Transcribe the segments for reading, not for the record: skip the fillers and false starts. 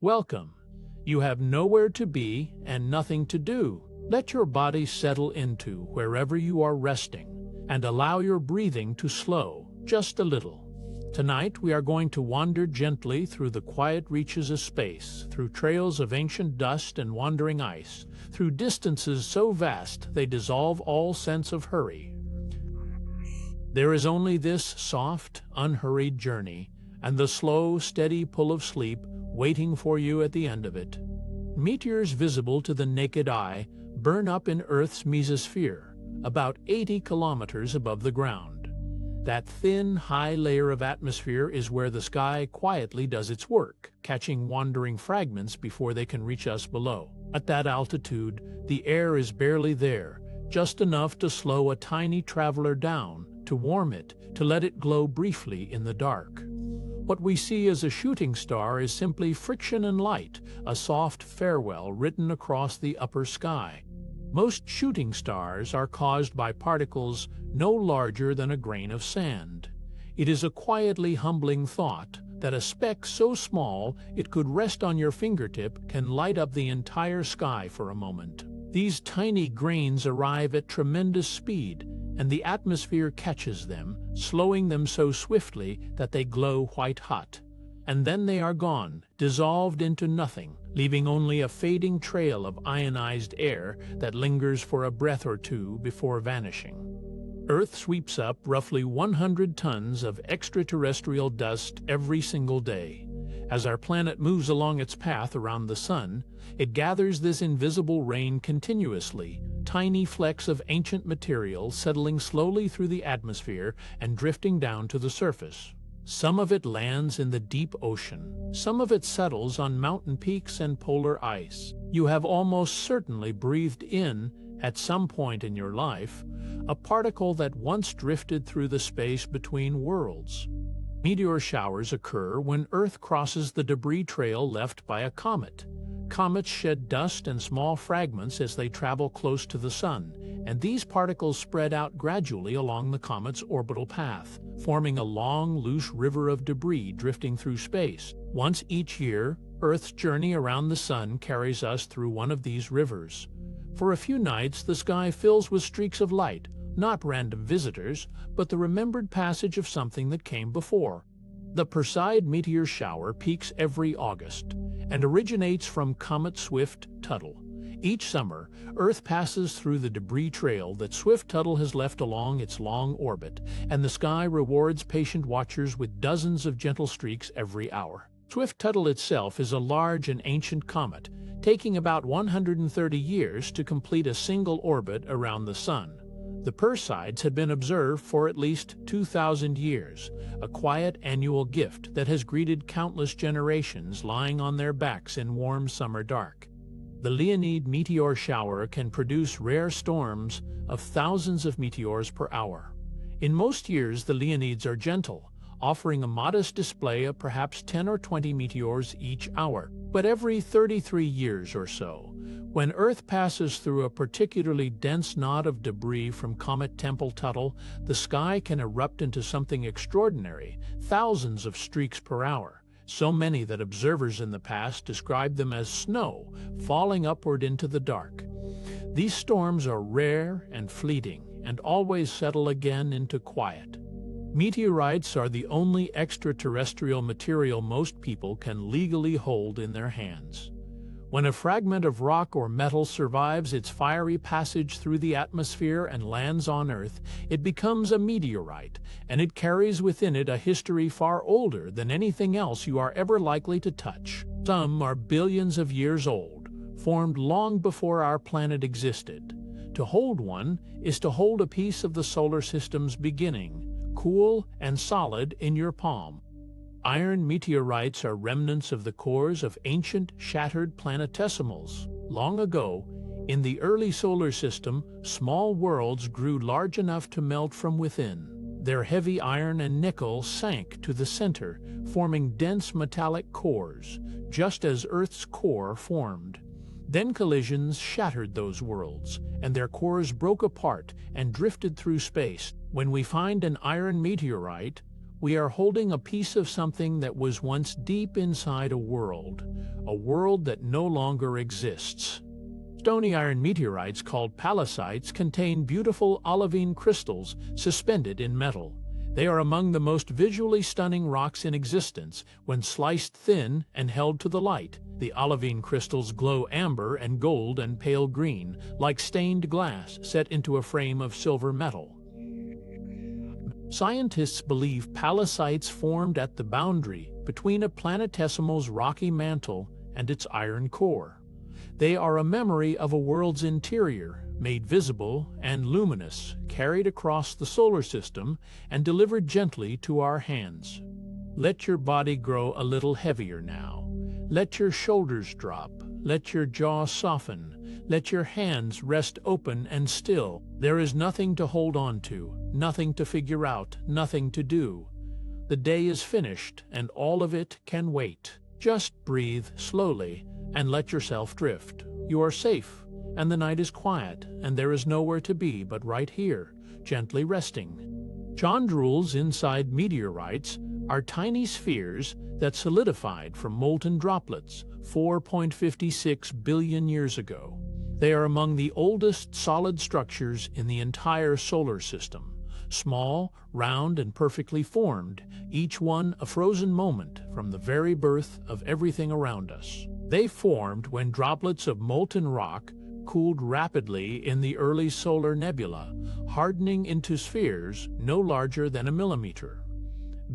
Welcome. You have nowhere to be and nothing to do. Let your body settle into wherever you are resting and allow your breathing to slow just a little. Tonight we are going to wander gently through the quiet reaches of space, through trails of ancient dust and wandering ice, through distances so vast they dissolve all sense of hurry. There is only this soft, unhurried journey, and the slow, steady pull of sleep waiting for you at the end of it. Meteors visible to the naked eye burn up in Earth's mesosphere, about 80 kilometers above the ground. That thin, high layer of atmosphere is where the sky quietly does its work, catching wandering fragments before they can reach us below. At that altitude, the air is barely there, just enough to slow a tiny traveler down, to warm it, to let it glow briefly in the dark. What we see as a shooting star is simply friction and light, a soft farewell written across the upper sky. Most shooting stars are caused by particles no larger than a grain of sand. It is a quietly humbling thought that a speck so small it could rest on your fingertip can light up the entire sky for a moment. These tiny grains arrive at tremendous speed, and the atmosphere catches them, slowing them so swiftly that they glow white hot. And then they are gone, dissolved into nothing, leaving only a fading trail of ionized air that lingers for a breath or two before vanishing. Earth sweeps up roughly 100 tons of extraterrestrial dust every single day. As our planet moves along its path around the Sun, it gathers this invisible rain continuously, tiny flecks of ancient material settling slowly through the atmosphere and drifting down to the surface. Some of it lands in the deep ocean. Some of it settles on mountain peaks and polar ice. You have almost certainly breathed in, at some point in your life, a particle that once drifted through the space between worlds. Meteor showers occur when Earth crosses the debris trail left by a comet. Comets shed dust and small fragments as they travel close to the Sun, and these particles spread out gradually along the comet's orbital path, forming a long, loose river of debris drifting through space. Once each year, Earth's journey around the Sun carries us through one of these rivers. For a few nights, the sky fills with streaks of light, not random visitors, but the remembered passage of something that came before. The Perseid meteor shower peaks every August and originates from Comet Swift-Tuttle. Each summer, Earth passes through the debris trail that Swift-Tuttle has left along its long orbit, and the sky rewards patient watchers with dozens of gentle streaks every hour. Swift-Tuttle itself is a large and ancient comet, taking about 130 years to complete a single orbit around the Sun. The Perseids had been observed for at least 2,000 years, a quiet annual gift that has greeted countless generations lying on their backs in warm summer dark. The Leonid meteor shower can produce rare storms of thousands of meteors per hour. In most years, the Leonids are gentle, offering a modest display of perhaps 10 or 20 meteors each hour. But every 33 years or so, when Earth passes through a particularly dense knot of debris from Comet Tempel-Tuttle, the sky can erupt into something extraordinary, thousands of streaks per hour, so many that observers in the past described them as snow falling upward into the dark. These storms are rare and fleeting, and always settle again into quiet. Meteorites are the only extraterrestrial material most people can legally hold in their hands. When a fragment of rock or metal survives its fiery passage through the atmosphere and lands on Earth, it becomes a meteorite, and it carries within it a history far older than anything else you are ever likely to touch. Some are billions of years old, formed long before our planet existed. To hold one is to hold a piece of the solar system's beginning, cool and solid in your palm. Iron meteorites are remnants of the cores of ancient, shattered planetesimals. Long ago, in the early solar system, small worlds grew large enough to melt from within. Their heavy iron and nickel sank to the center, forming dense metallic cores, just as Earth's core formed. Then collisions shattered those worlds, and their cores broke apart and drifted through space. When we find an iron meteorite, We are holding a piece of something that was once deep inside a world that no longer exists. Stony iron meteorites called pallasites contain beautiful olivine crystals suspended in metal. They are among the most visually stunning rocks in existence. When sliced thin and held to the light, the olivine crystals glow amber and gold and pale green, like stained glass set into a frame of silver metal. Scientists believe pallasites formed at the boundary between a planetesimal's rocky mantle and its iron core. They are a memory of a world's interior, made visible and luminous, carried across the solar system and delivered gently to our hands. Let your body grow a little heavier now. Let your shoulders drop. Let your jaw soften. Let your hands rest open and still. There is nothing to hold on to, nothing to figure out, nothing to do. The day is finished, and all of it can wait. Just breathe slowly and let yourself drift. You are safe, and the night is quiet, and there is nowhere to be but right here, gently resting. Chondrules inside meteorites are tiny spheres that solidified from molten droplets 4.56 billion years ago. They are among the oldest solid structures in the entire solar system. Small, round, and perfectly formed, each one a frozen moment from the very birth of everything around us. They formed when droplets of molten rock cooled rapidly in the early solar nebula, hardening into spheres no larger than a millimeter.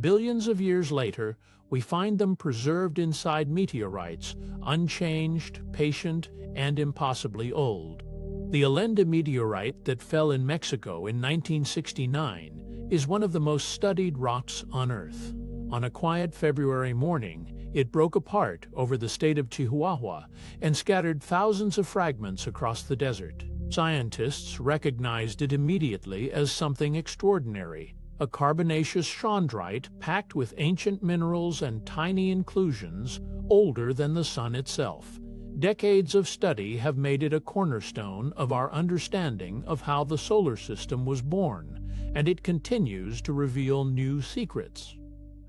Billions of years later, we find them preserved inside meteorites, unchanged, patient, and impossibly old. The Allende meteorite that fell in Mexico in 1969 is one of the most studied rocks on Earth. On a quiet February morning, it broke apart over the state of Chihuahua and scattered thousands of fragments across the desert. Scientists recognized it immediately as something extraordinary, a carbonaceous chondrite packed with ancient minerals and tiny inclusions older than the sun itself. Decades of study have made it a cornerstone of our understanding of how the solar system was born, and it continues to reveal new secrets.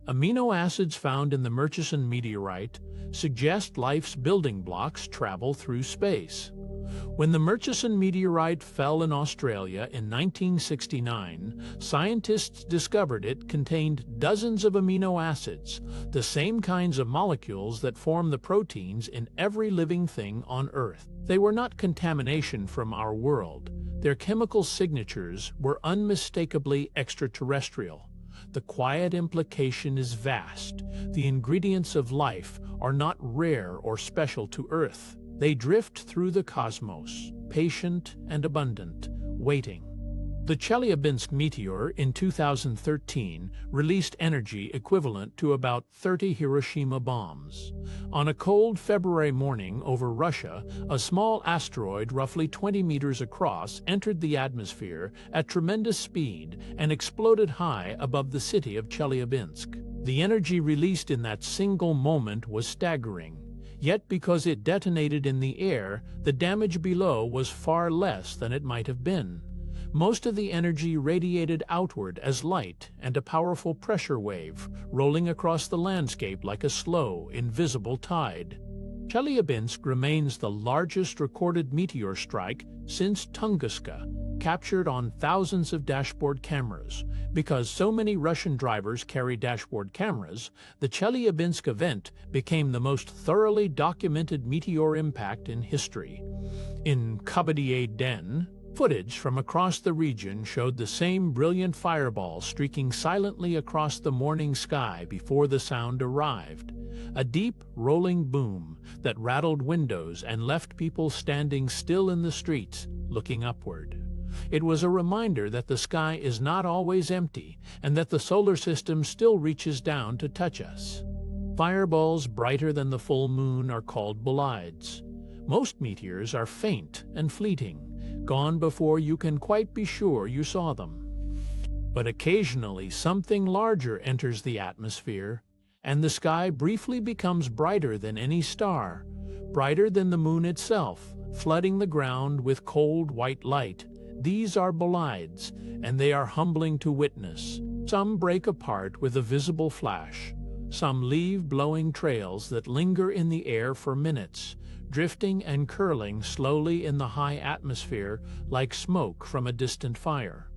Amino acids found in the Murchison meteorite suggest life's building blocks travel through space. When the Murchison meteorite fell in Australia in 1969, scientists discovered it contained dozens of amino acids, the same kinds of molecules that form the proteins in every living thing on Earth. They were not contamination from our world. Their chemical signatures were unmistakably extraterrestrial. The quiet implication is vast. The ingredients of life are not rare or special to Earth. They drift through the cosmos, patient and abundant, waiting. The Chelyabinsk meteor in 2013 released energy equivalent to about 30 Hiroshima bombs. On a cold February morning over Russia, a small asteroid roughly 20 meters across entered the atmosphere at tremendous speed and exploded high above the city of Chelyabinsk. The energy released in that single moment was staggering. Yet because it detonated in the air, the damage below was far less than it might have been. Most of the energy radiated outward as light and a powerful pressure wave, rolling across the landscape like a slow, invisible tide. Chelyabinsk remains the largest recorded meteor strike since Tunguska, captured on thousands of dashboard cameras. Because so many Russian drivers carry dashboard cameras, the Chelyabinsk event became the most thoroughly documented meteor impact in history. In Kabadier Den, footage from across the region showed the same brilliant fireball streaking silently across the morning sky before the sound arrived. A deep, rolling boom that rattled windows and left people standing still in the streets, looking upward. It was a reminder that the sky is not always empty and that the solar system still reaches down to touch us. Fireballs brighter than the full moon are called bolides. Most meteors are faint and fleeting, gone before you can quite be sure you saw them. But occasionally something larger enters the atmosphere, and the sky briefly becomes brighter than any star, brighter than the moon itself, flooding the ground with cold white light. These are bolides, and they are humbling to witness. Some break apart with a visible flash. Some leave blowing trails that linger in the air for minutes, drifting and curling slowly in the high atmosphere like smoke from a distant fire.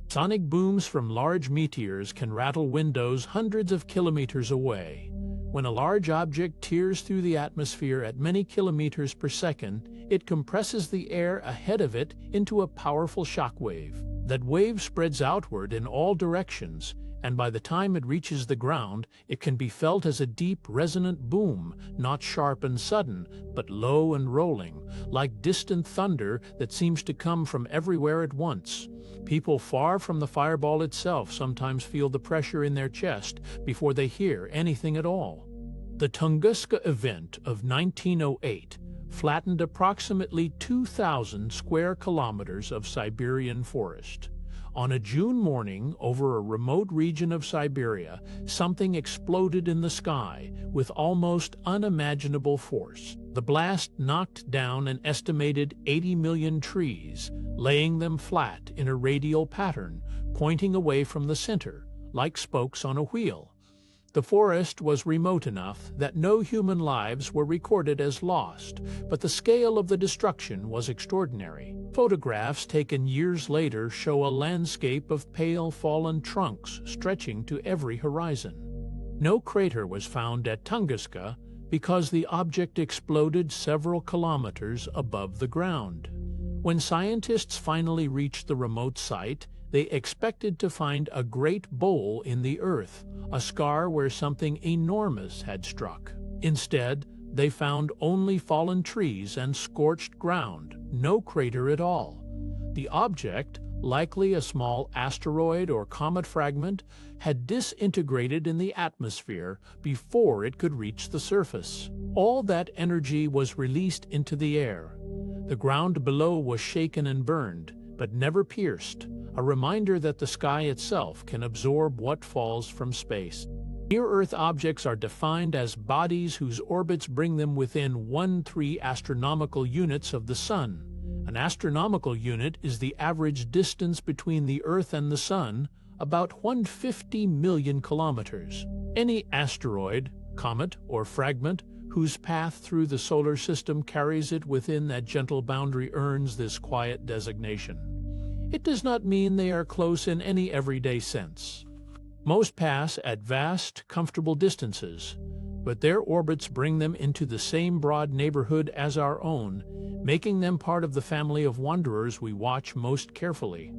Sonic booms from large meteors can rattle windows hundreds of kilometers away. When a large object tears through the atmosphere at many kilometers per second, it compresses the air ahead of it into a powerful shock wave. That wave spreads outward in all directions, and by the time it reaches the ground, it can be felt as a deep, resonant boom, not sharp and sudden, but low and rolling, like distant thunder that seems to come from everywhere at once. People far from the fireball itself sometimes feel the pressure in their chest before they hear anything at all. The Tunguska event of 1908 flattened approximately 2,000 square kilometers of Siberian forest. On a June morning over a remote region of Siberia, something exploded in the sky with almost unimaginable force. The blast knocked down an estimated 80 million trees, laying them flat in a radial pattern, pointing away from the center, like spokes on a wheel. The forest was remote enough that no human lives were recorded as lost, but the scale of the destruction was extraordinary. Photographs taken years later show a landscape of pale fallen trunks stretching to every horizon. No crater was found at Tunguska because the object exploded several kilometers above the ground. When scientists finally reached the remote site, they expected to find a great bowl in the earth, a scar where something enormous had struck. Instead, they found only fallen trees and scorched ground, no crater at all. The object, likely a small asteroid or comet fragment, had disintegrated in the atmosphere before it could reach the surface. All that energy was released into the air. The ground below was shaken and burned, but never pierced, a reminder that the sky itself can absorb what falls from space. Near-Earth objects are defined as bodies whose orbits bring them within 1-3 astronomical units of the Sun. An astronomical unit is the average distance between the Earth and the Sun, about 150 million kilometers. Any asteroid, comet, or fragment whose path through the solar system carries it within that gentle boundary earns this quiet designation. It does not mean they are close in any everyday sense. Most pass at vast, comfortable distances, but their orbits bring them into the same broad neighborhood as our own, making them part of the family of wanderers we watch most carefully.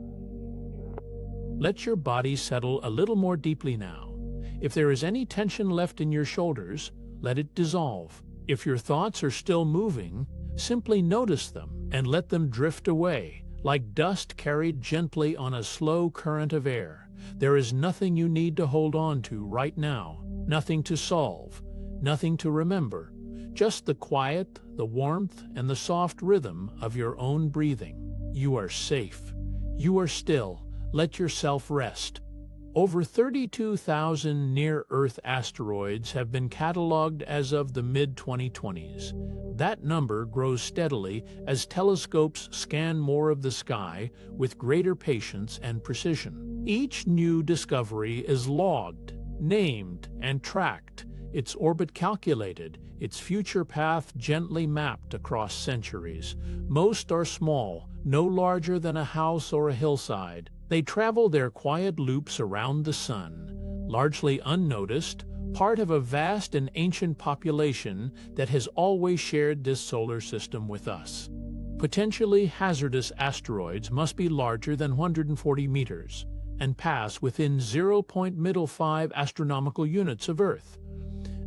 Let your body settle a little more deeply now. If there is any tension left in your shoulders, let it dissolve. If your thoughts are still moving, simply notice them and let them drift away, like dust carried gently on a slow current of air. There is nothing you need to hold on to right now, nothing to solve, nothing to remember, just the quiet, the warmth, and the soft rhythm of your own breathing. You are safe. You are still. Let yourself rest. Over 32,000 near-Earth asteroids have been cataloged as of the mid-2020s. That number grows steadily as telescopes scan more of the sky with greater patience and precision. Each new discovery is logged, named, and tracked, its orbit calculated, its future path gently mapped across centuries. Most are small, no larger than a house or a hillside. They travel their quiet loops around the Sun, largely unnoticed, part of a vast and ancient population that has always shared this solar system with us. Potentially hazardous asteroids must be larger than 140 meters and pass within 0.5 astronomical units of Earth.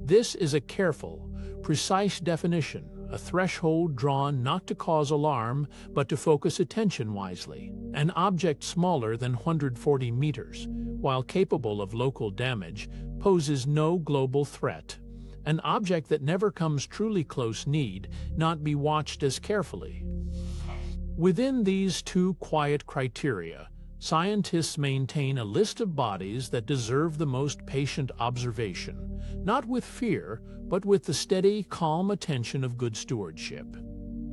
This is a careful, precise definition, a threshold drawn not to cause alarm, but to focus attention wisely. An object smaller than 140 meters, while capable of local damage, poses no global threat. An object that never comes truly close need not be watched as carefully. Within these two quiet criteria, scientists maintain a list of bodies that deserve the most patient observation, not with fear, but with the steady, calm attention of good stewardship.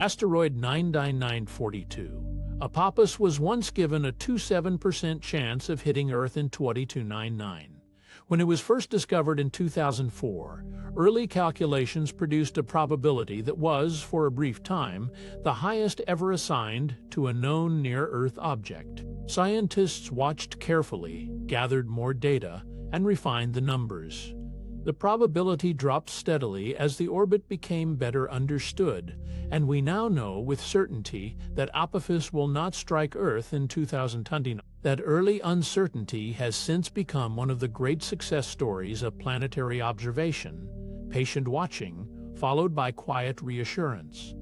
Asteroid 99942, Apophis was once given a 27% chance of hitting Earth in 2299. When it was first discovered in 2004, early calculations produced a probability that was, for a brief time, the highest ever assigned to a known near-Earth object. Scientists watched carefully, gathered more data, and refined the numbers. The probability dropped steadily as the orbit became better understood, and we now know with certainty that Apophis will not strike Earth in 2029. That early uncertainty has since become one of the great success stories of planetary observation, patient watching, followed by quiet reassurance.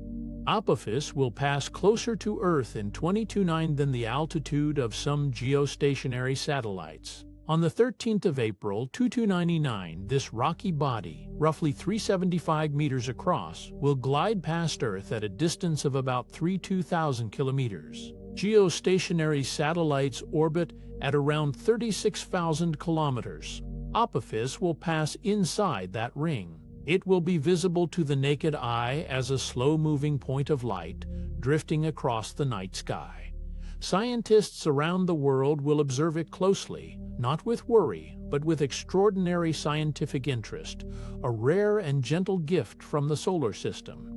Apophis will pass closer to Earth in 2029 than the altitude of some geostationary satellites. On the 13th of April 2299, this rocky body, roughly 375 meters across, will glide past Earth at a distance of about 32,000 kilometers. Geostationary satellites orbit at around 36,000 kilometers. Apophis will pass inside that ring. It will be visible to the naked eye as a slow-moving point of light drifting across the night sky. Scientists around the world will observe it closely, not with worry, but with extraordinary scientific interest, a rare and gentle gift from the solar system.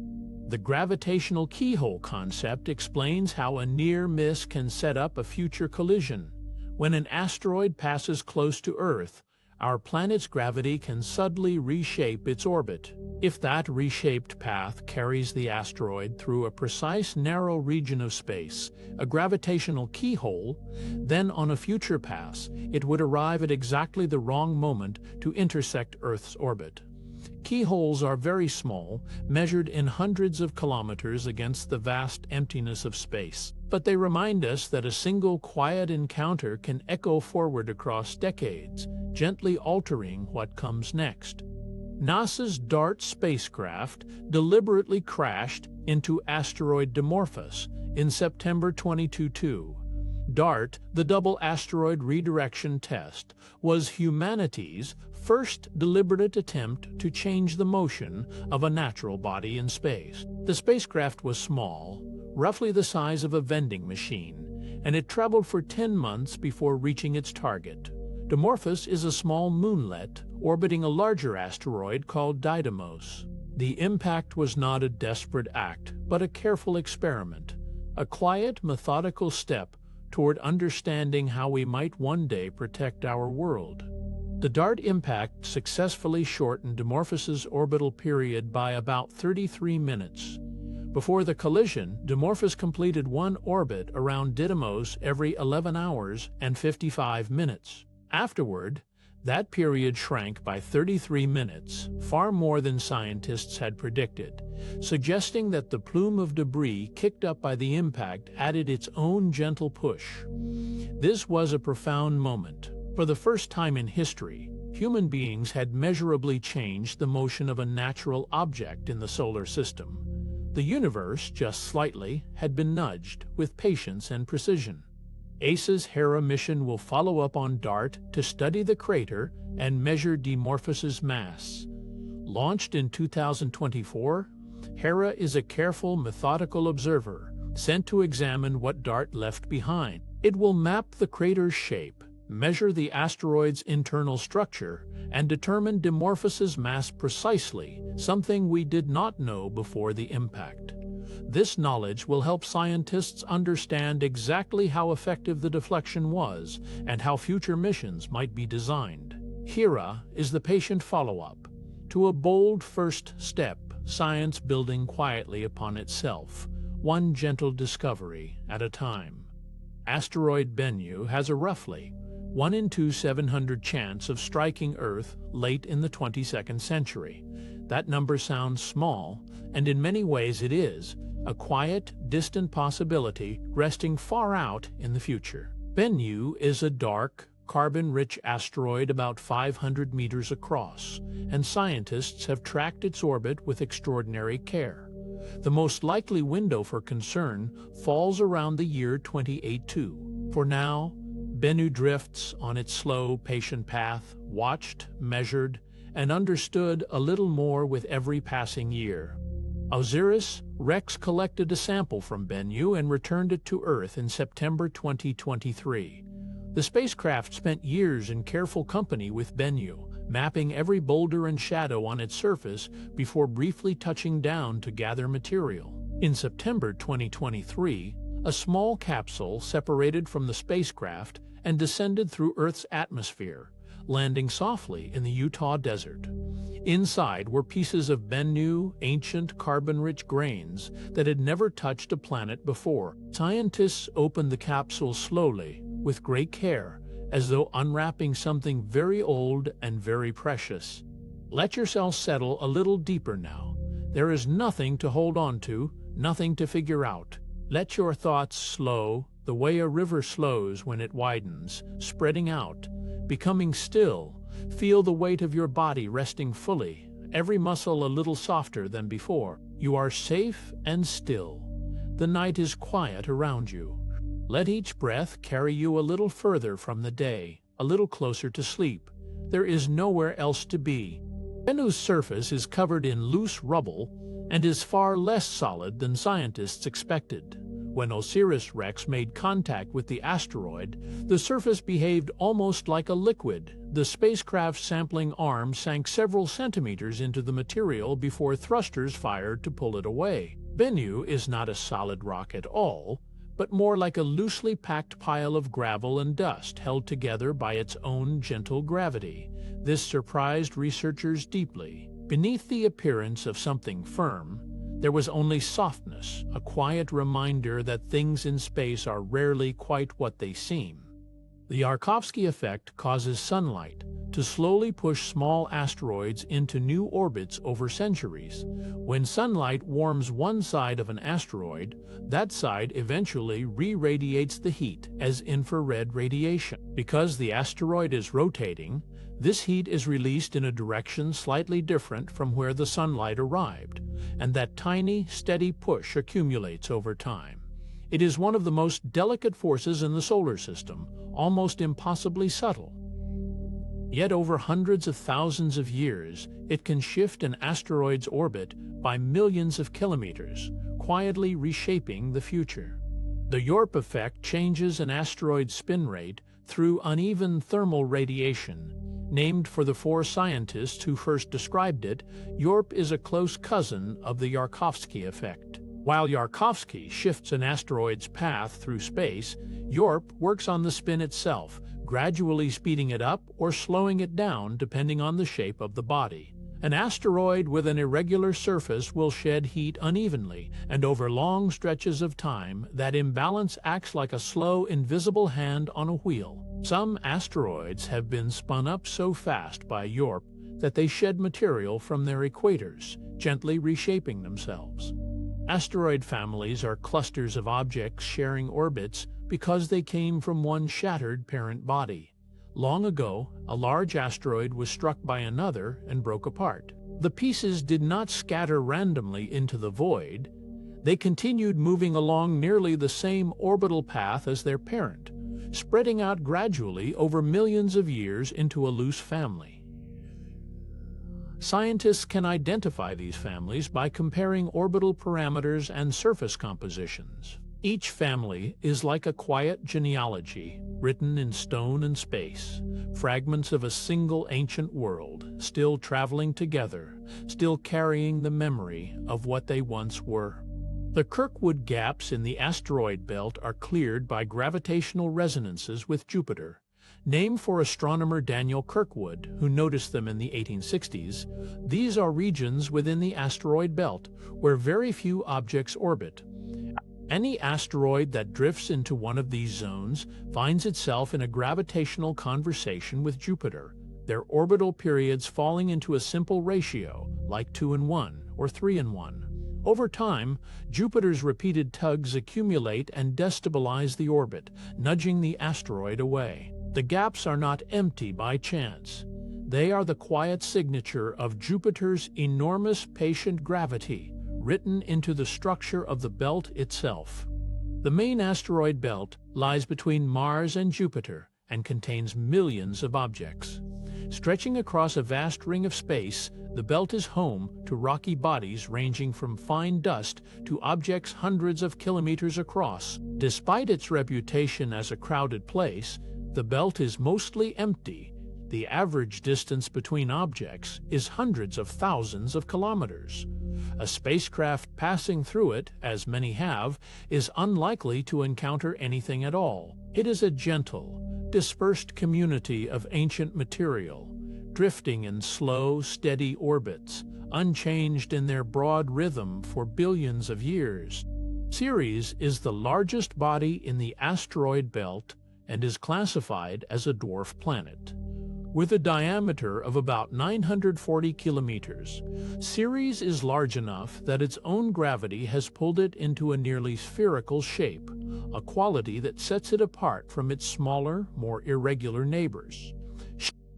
The gravitational keyhole concept explains how a near miss can set up a future collision. When an asteroid passes close to Earth, our planet's gravity can suddenly reshape its orbit. If that reshaped path carries the asteroid through a precise narrow region of space, a gravitational keyhole, then on a future pass, it would arrive at exactly the wrong moment to intersect Earth's orbit. Keyholes are very small, measured in hundreds of kilometers against the vast emptiness of space. But they remind us that a single quiet encounter can echo forward across decades, gently altering what comes next. NASA's DART spacecraft deliberately crashed into asteroid Dimorphos in September 2022. DART, the Double Asteroid Redirection Test, was humanity's first deliberate attempt to change the motion of a natural body in space. The spacecraft was small, roughly the size of a vending machine, and it traveled for 10 months before reaching its target. Dimorphos is a small moonlet orbiting a larger asteroid called Didymos. The impact was not a desperate act, but a careful experiment, a quiet, methodical step toward understanding how we might one day protect our world. The DART impact successfully shortened Dimorphos's orbital period by about 33 minutes. Before the collision, Dimorphos completed one orbit around Didymos every 11 hours and 55 minutes. Afterward, that period shrank by 33 minutes, far more than scientists had predicted, suggesting that the plume of debris kicked up by the impact added its own gentle push. This was a profound moment. For the first time in history, human beings had measurably changed the motion of a natural object in the solar system. The universe, just slightly, had been nudged with patience and precision. ESA's Hera mission will follow up on DART to study the crater and measure Dimorphos's mass. Launched in 2024, Hera is a careful, methodical observer sent to examine what DART left behind. It will map the crater's shape, measure the asteroid's internal structure, and determine Dimorphos's mass precisely, something we did not know before the impact. This knowledge will help scientists understand exactly how effective the deflection was and how future missions might be designed. Hera is the patient follow-up to a bold first step, science building quietly upon itself, one gentle discovery at a time. Asteroid Bennu has a roughly 1 in 700 chance of striking Earth late in the 22nd century. That number sounds small, and in many ways it is, a quiet, distant possibility resting far out in the future. Bennu is a dark, carbon-rich asteroid about 500 meters across, and scientists have tracked its orbit with extraordinary care. The most likely window for concern falls around the year 2082. For now, Bennu drifts on its slow, patient path, watched, measured, and understood a little more with every passing year. Osiris, Rex collected a sample from Bennu and returned it to Earth in September 2023. The spacecraft spent years in careful company with Bennu, mapping every boulder and shadow on its surface before briefly touching down to gather material. In September 2023, a small capsule separated from the spacecraft and descended through Earth's atmosphere, landing softly in the Utah desert. Inside were pieces of Bennu, ancient carbon-rich grains that had never touched a planet before. Scientists opened the capsule slowly, with great care, as though unwrapping something very old and very precious. Let yourself settle a little deeper now. There is nothing to hold on to, nothing to figure out. Let your thoughts slow, the way a river slows when it widens, spreading out, becoming still. Feel the weight of your body resting fully, every muscle a little softer than before. You are safe and still. The night is quiet around you. Let each breath carry you a little further from the day, a little closer to sleep. There is nowhere else to be. Bennu's surface is covered in loose rubble and is far less solid than scientists expected. When OSIRIS-REx made contact with the asteroid, the surface behaved almost like a liquid. The spacecraft's sampling arm sank several centimeters into the material before thrusters fired to pull it away. Bennu is not a solid rock at all, but more like a loosely packed pile of gravel and dust held together by its own gentle gravity. This surprised researchers deeply. Beneath the appearance of something firm, there was only softness, a quiet reminder that things in space are rarely quite what they seem. The Yarkovsky effect causes sunlight to slowly push small asteroids into new orbits over centuries. When sunlight warms one side of an asteroid, that side eventually re-radiates the heat as infrared radiation. Because the asteroid is rotating, this heat is released in a direction slightly different from where the sunlight arrived, and that tiny, steady push accumulates over time. It is one of the most delicate forces in the solar system, almost impossibly subtle. Yet over hundreds of thousands of years, it can shift an asteroid's orbit by millions of kilometers, quietly reshaping the future. The Yorp effect changes an asteroid's spin rate through uneven thermal radiation. Named for the four scientists who first described it, Yorp is a close cousin of the Yarkovsky effect. While Yarkovsky shifts an asteroid's path through space, Yorp works on the spin itself, gradually speeding it up or slowing it down depending on the shape of the body. An asteroid with an irregular surface will shed heat unevenly, and over long stretches of time, that imbalance acts like a slow, invisible hand on a wheel. Some asteroids have been spun up so fast by Yorp that they shed material from their equators, gently reshaping themselves. Asteroid families are clusters of objects sharing orbits because they came from one shattered parent body. Long ago, a large asteroid was struck by another and broke apart. The pieces did not scatter randomly into the void. They continued moving along nearly the same orbital path as their parent, spreading out gradually over millions of years into a loose family. Scientists can identify these families by comparing orbital parameters and surface compositions. Each family is like a quiet genealogy, written in stone and space, fragments of a single ancient world, still traveling together, still carrying the memory of what they once were. The Kirkwood gaps in the asteroid belt are cleared by gravitational resonances with Jupiter. Named for astronomer Daniel Kirkwood, who noticed them in the 1860s, these are regions within the asteroid belt where very few objects orbit. Any asteroid that drifts into one of these zones finds itself in a gravitational conversation with Jupiter, their orbital periods falling into a simple ratio, like 2:1 or 3:1. Over time, Jupiter's repeated tugs accumulate and destabilize the orbit, nudging the asteroid away. The gaps are not empty by chance. They are the quiet signature of Jupiter's enormous patient gravity, written into the structure of the belt itself. The main asteroid belt lies between Mars and Jupiter and contains millions of objects. Stretching across a vast ring of space, the belt is home to rocky bodies ranging from fine dust to objects hundreds of kilometers across. Despite its reputation as a crowded place, the belt is mostly empty. The average distance between objects is hundreds of thousands of kilometers. A spacecraft passing through it, as many have, is unlikely to encounter anything at all. It is a gentle, dispersed community of ancient material, drifting in slow, steady orbits, unchanged in their broad rhythm for billions of years. Ceres is the largest body in the asteroid belt and is classified as a dwarf planet. With a diameter of about 940 kilometers, Ceres is large enough that its own gravity has pulled it into a nearly spherical shape, a quality that sets it apart from its smaller, more irregular neighbors.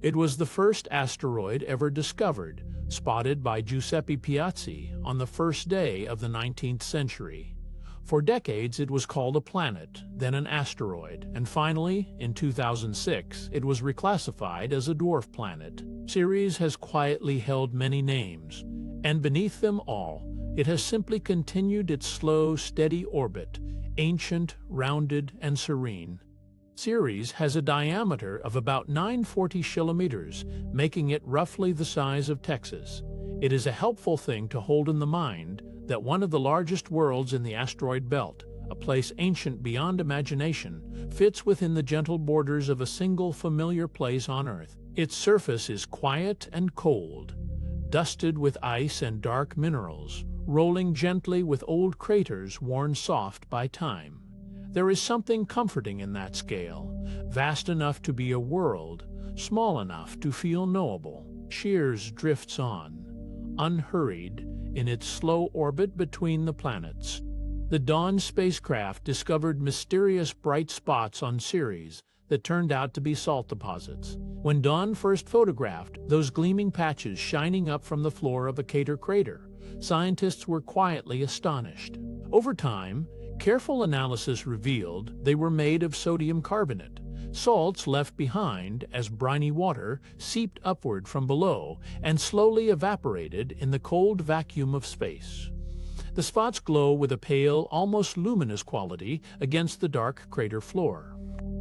It was the first asteroid ever discovered, spotted by Giuseppe Piazzi on the first day of the 19th century. For decades it was called a planet, then an asteroid, and finally, in 2006, it was reclassified as a dwarf planet. Ceres has quietly held many names, and beneath them all, it has simply continued its slow, steady orbit, ancient, rounded, and serene. Ceres has a diameter of about 940 kilometers, making it roughly the size of Texas. It is a helpful thing to hold in the mind that one of the largest worlds in the asteroid belt, a place ancient beyond imagination, fits within the gentle borders of a single familiar place on Earth. Its surface is quiet and cold, dusted with ice and dark minerals, rolling gently with old craters worn soft by time. There is something comforting in that scale, vast enough to be a world, small enough to feel knowable. Ceres drifts on, unhurried, in its slow orbit between the planets. The Dawn spacecraft discovered mysterious bright spots on Ceres that turned out to be salt deposits. When Dawn first photographed those gleaming patches shining up from the floor of a crater, scientists were quietly astonished. Over time, careful analysis revealed they were made of sodium carbonate, salts left behind as briny water seeped upward from below and slowly evaporated in the cold vacuum of space. The spots glow with a pale, almost luminous quality against the dark crater floor.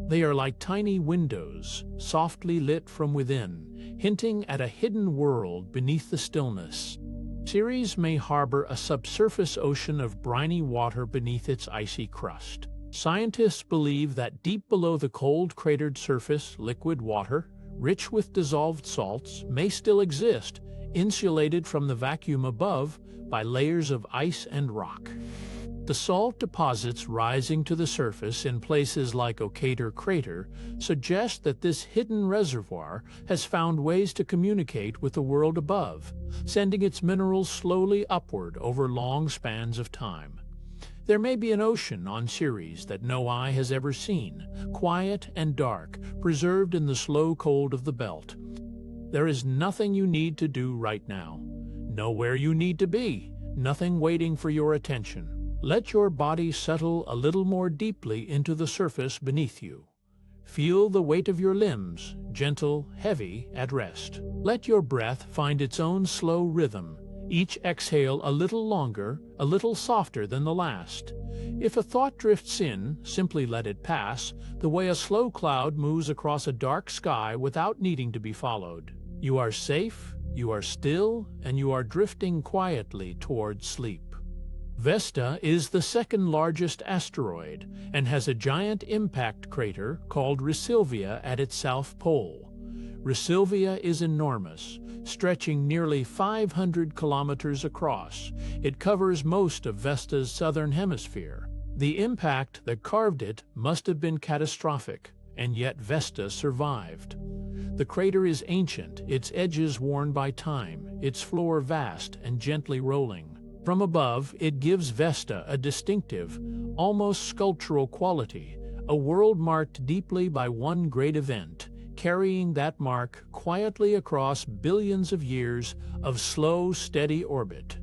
They are like tiny windows, softly lit from within, hinting at a hidden world beneath the stillness. Ceres may harbor a subsurface ocean of briny water beneath its icy crust. Scientists believe that deep below the cold cratered surface, liquid water, rich with dissolved salts, may still exist, insulated from the vacuum above by layers of ice and rock. The salt deposits rising to the surface in places like Okator Crater suggest that this hidden reservoir has found ways to communicate with the world above, sending its minerals slowly upward over long spans of time. There may be an ocean on Ceres that no eye has ever seen, quiet and dark, preserved in the slow cold of the belt. There is nothing you need to do right now, nowhere you need to be, nothing waiting for your attention. Let your body settle a little more deeply into the surface beneath you. Feel the weight of your limbs, gentle, heavy, at rest. Let your breath find its own slow rhythm, each exhale a little longer, a little softer than the last. If a thought drifts in, simply let it pass, the way a slow cloud moves across a dark sky without needing to be followed. You are safe, you are still, and you are drifting quietly toward sleep. Vesta is the second largest asteroid and has a giant impact crater called Resilvia at its south pole. Resilvia is enormous, stretching nearly 500 kilometers across. It covers most of Vesta's southern hemisphere. The impact that carved it must have been catastrophic, and yet Vesta survived. The crater is ancient, its edges worn by time, its floor vast and gently rolling. From above, it gives Vesta a distinctive, almost sculptural quality, a world marked deeply by one great event, carrying that mark quietly across billions of years of slow, steady orbit.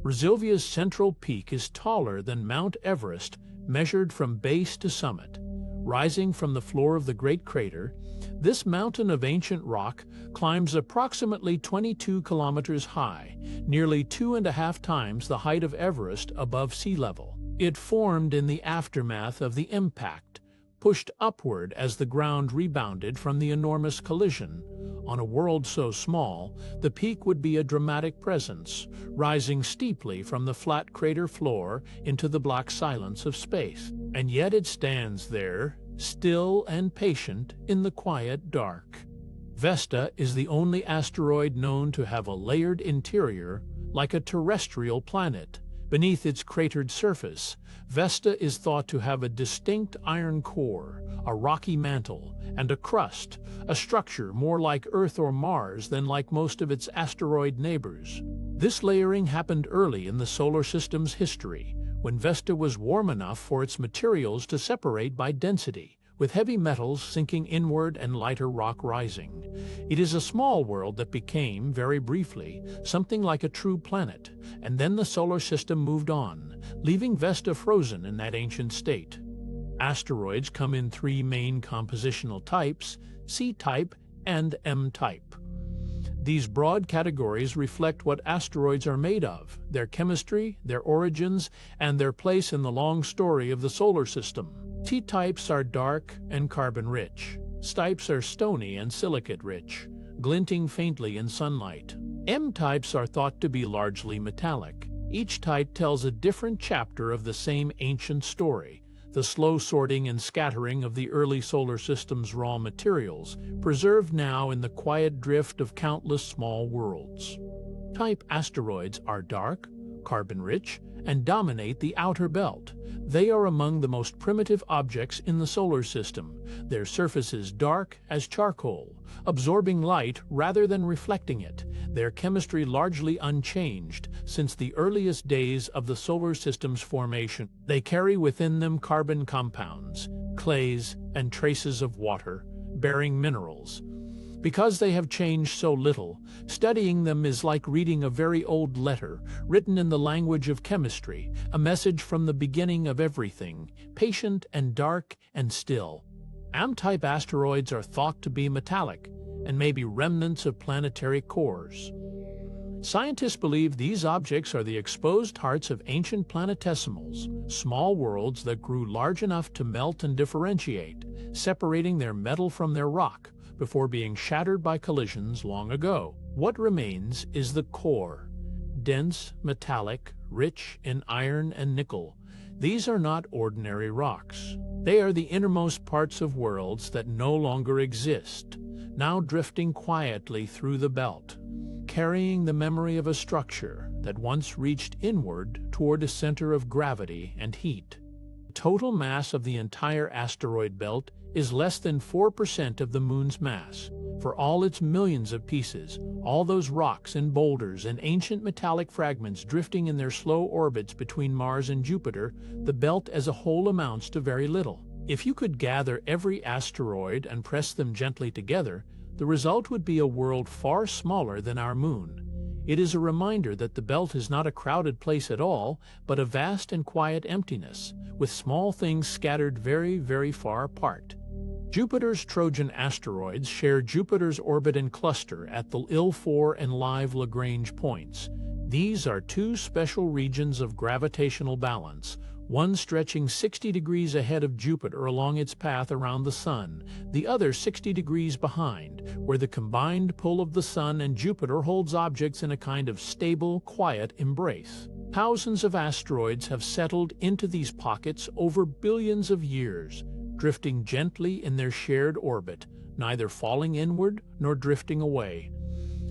Resilvia's central peak is taller than Mount Everest, measured from base to summit. Rising from the floor of the Great Crater, this mountain of ancient rock climbs approximately 22 kilometers high, nearly 2.5 times the height of Everest above sea level. It formed in the aftermath of the impact, pushed upward as the ground rebounded from the enormous collision. On a world so small, the peak would be a dramatic presence, rising steeply from the flat crater floor into the black silence of space. And yet it stands there, still and patient in the quiet dark. Vesta is the only asteroid known to have a layered interior like a terrestrial planet. Beneath its cratered surface, Vesta is thought to have a distinct iron core, a rocky mantle, and a crust, a structure more like Earth or Mars than like most of its asteroid neighbors. This layering happened early in the solar system's history, when Vesta was warm enough for its materials to separate by density, with heavy metals sinking inward and lighter rock rising. It is a small world that became, very briefly, something like a true planet, and then the solar system moved on, leaving Vesta frozen in that ancient state. Asteroids come in 3 main compositional types: C-type and M-type. These broad categories reflect what asteroids are made of, their chemistry, their origins, and their place in the long story of the solar system. T-types are dark and carbon-rich. S-types are stony and silicate-rich, glinting faintly in sunlight. M-types are thought to be largely metallic. Each type tells a different chapter of the same ancient story, the slow sorting and scattering of the early solar system's raw materials, preserved now in the quiet drift of countless small worlds. Type asteroids are dark, carbon-rich, and dominate the outer belt. They are among the most primitive objects in the solar system. Their surface is dark as charcoal, absorbing light rather than reflecting it, their chemistry largely unchanged since the earliest days of the solar system's formation. They carry within them carbon compounds, clays, and traces of water, bearing minerals. Because they have changed so little, studying them is like reading a very old letter, written in the language of chemistry, a message from the beginning of everything, patient and dark and still. M-type asteroids are thought to be metallic, and may be remnants of planetary cores. Scientists believe these objects are the exposed hearts of ancient planetesimals, small worlds that grew large enough to melt and differentiate, separating their metal from their rock, before being shattered by collisions long ago. What remains is the core, dense, metallic, rich in iron and nickel. These are not ordinary rocks. They are the innermost parts of worlds that no longer exist, now drifting quietly through the belt, carrying the memory of a structure that once reached inward toward a center of gravity and heat. The total mass of the entire asteroid belt is less than 4% of the Moon's mass. For all its millions of pieces, all those rocks and boulders and ancient metallic fragments drifting in their slow orbits between Mars and Jupiter, the belt as a whole amounts to very little. If you could gather every asteroid and press them gently together, the result would be a world far smaller than our Moon. It is a reminder that the belt is not a crowded place at all, but a vast and quiet emptiness, with small things scattered very, very far apart. Jupiter's Trojan asteroids share Jupiter's orbit and cluster at the IL-4 and Live Lagrange points. These are 2 special regions of gravitational balance, one stretching 60 degrees ahead of Jupiter along its path around the Sun, the other 60 degrees behind, where the combined pull of the Sun and Jupiter holds objects in a kind of stable, quiet embrace. Thousands of asteroids have settled into these pockets over billions of years, drifting gently in their shared orbit, neither falling inward nor drifting away.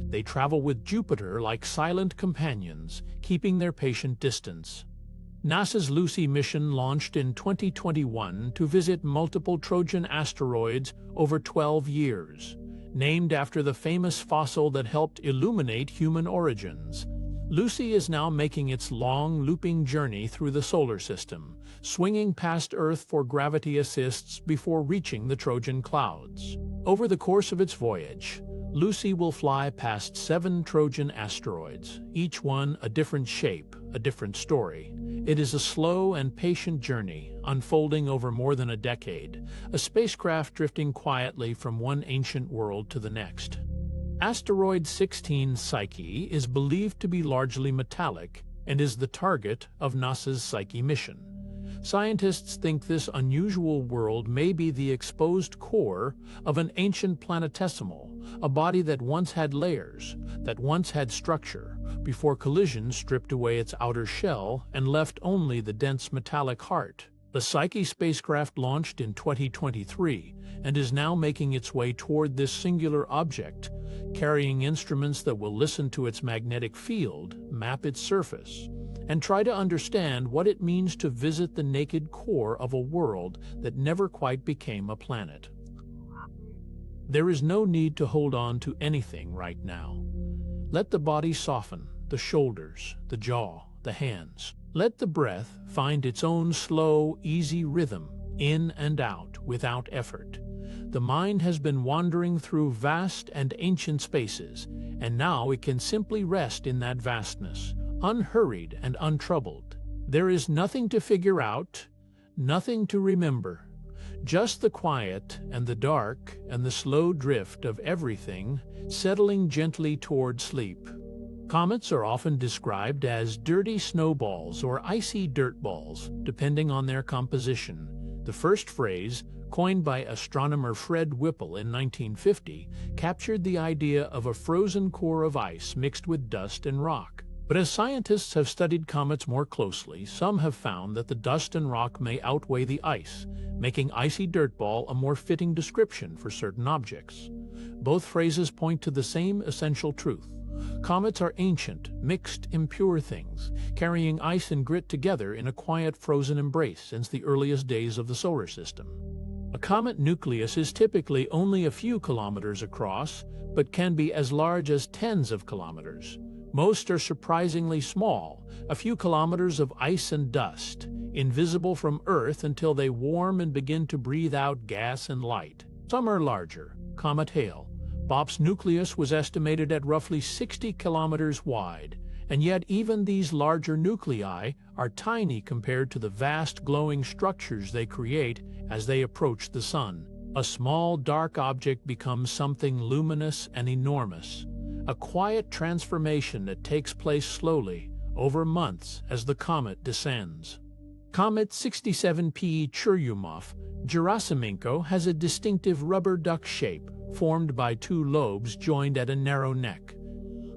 They travel with Jupiter like silent companions, keeping their patient distance. NASA's Lucy mission launched in 2021 to visit multiple Trojan asteroids over 12 years, named after the famous fossil that helped illuminate human origins. Lucy is now making its long, looping journey through the solar system, swinging past Earth for gravity assists before reaching the Trojan clouds. Over the course of its voyage, Lucy will fly past 7 Trojan asteroids, each one a different shape, a different story. It is a slow and patient journey, unfolding over more than a decade, a spacecraft drifting quietly from one ancient world to the next. Asteroid 16 Psyche is believed to be largely metallic and is the target of NASA's Psyche mission. Scientists think this unusual world may be the exposed core of an ancient planetesimal, a body that once had layers, that once had structure, before collision stripped away its outer shell and left only the dense metallic heart. The Psyche spacecraft launched in 2023 and is now making its way toward this singular object, carrying instruments that will listen to its magnetic field, map its surface, and try to understand what it means to visit the naked core of a world that never quite became a planet. There is no need to hold on to anything right now. Let the body soften, the shoulders, the jaw, the hands. Let the breath find its own slow, easy rhythm, in and out, without effort. The mind has been wandering through vast and ancient spaces, and now it can simply rest in that vastness, unhurried and untroubled. There is nothing to figure out, nothing to remember, just the quiet and the dark and the slow drift of everything settling gently toward sleep. Comets are often described as dirty snowballs or icy dirt balls, depending on their composition. The first phrase, coined by astronomer Fred Whipple in 1950, captured the idea of a frozen core of ice mixed with dust and rock. But as scientists have studied comets more closely, some have found that the dust and rock may outweigh the ice, making icy dirt ball a more fitting description for certain objects. Both phrases point to the same essential truth. Comets are ancient, mixed, impure things, carrying ice and grit together in a quiet, frozen embrace since the earliest days of the solar system. A comet nucleus is typically only a few kilometers across, but can be as large as tens of kilometers. Most are surprisingly small, a few kilometers of ice and dust, invisible from Earth until they warm and begin to breathe out gas and light. Some are larger. Comet Hale. Bop's nucleus was estimated at roughly 60 kilometers wide, and yet even these larger nuclei are tiny compared to the vast glowing structures they create as they approach the Sun. A small dark object becomes something luminous and enormous, a quiet transformation that takes place slowly, over months as the comet descends. Comet 67P Churyumov-Gerasimenko has a distinctive rubber duck shape, formed by two lobes joined at a narrow neck.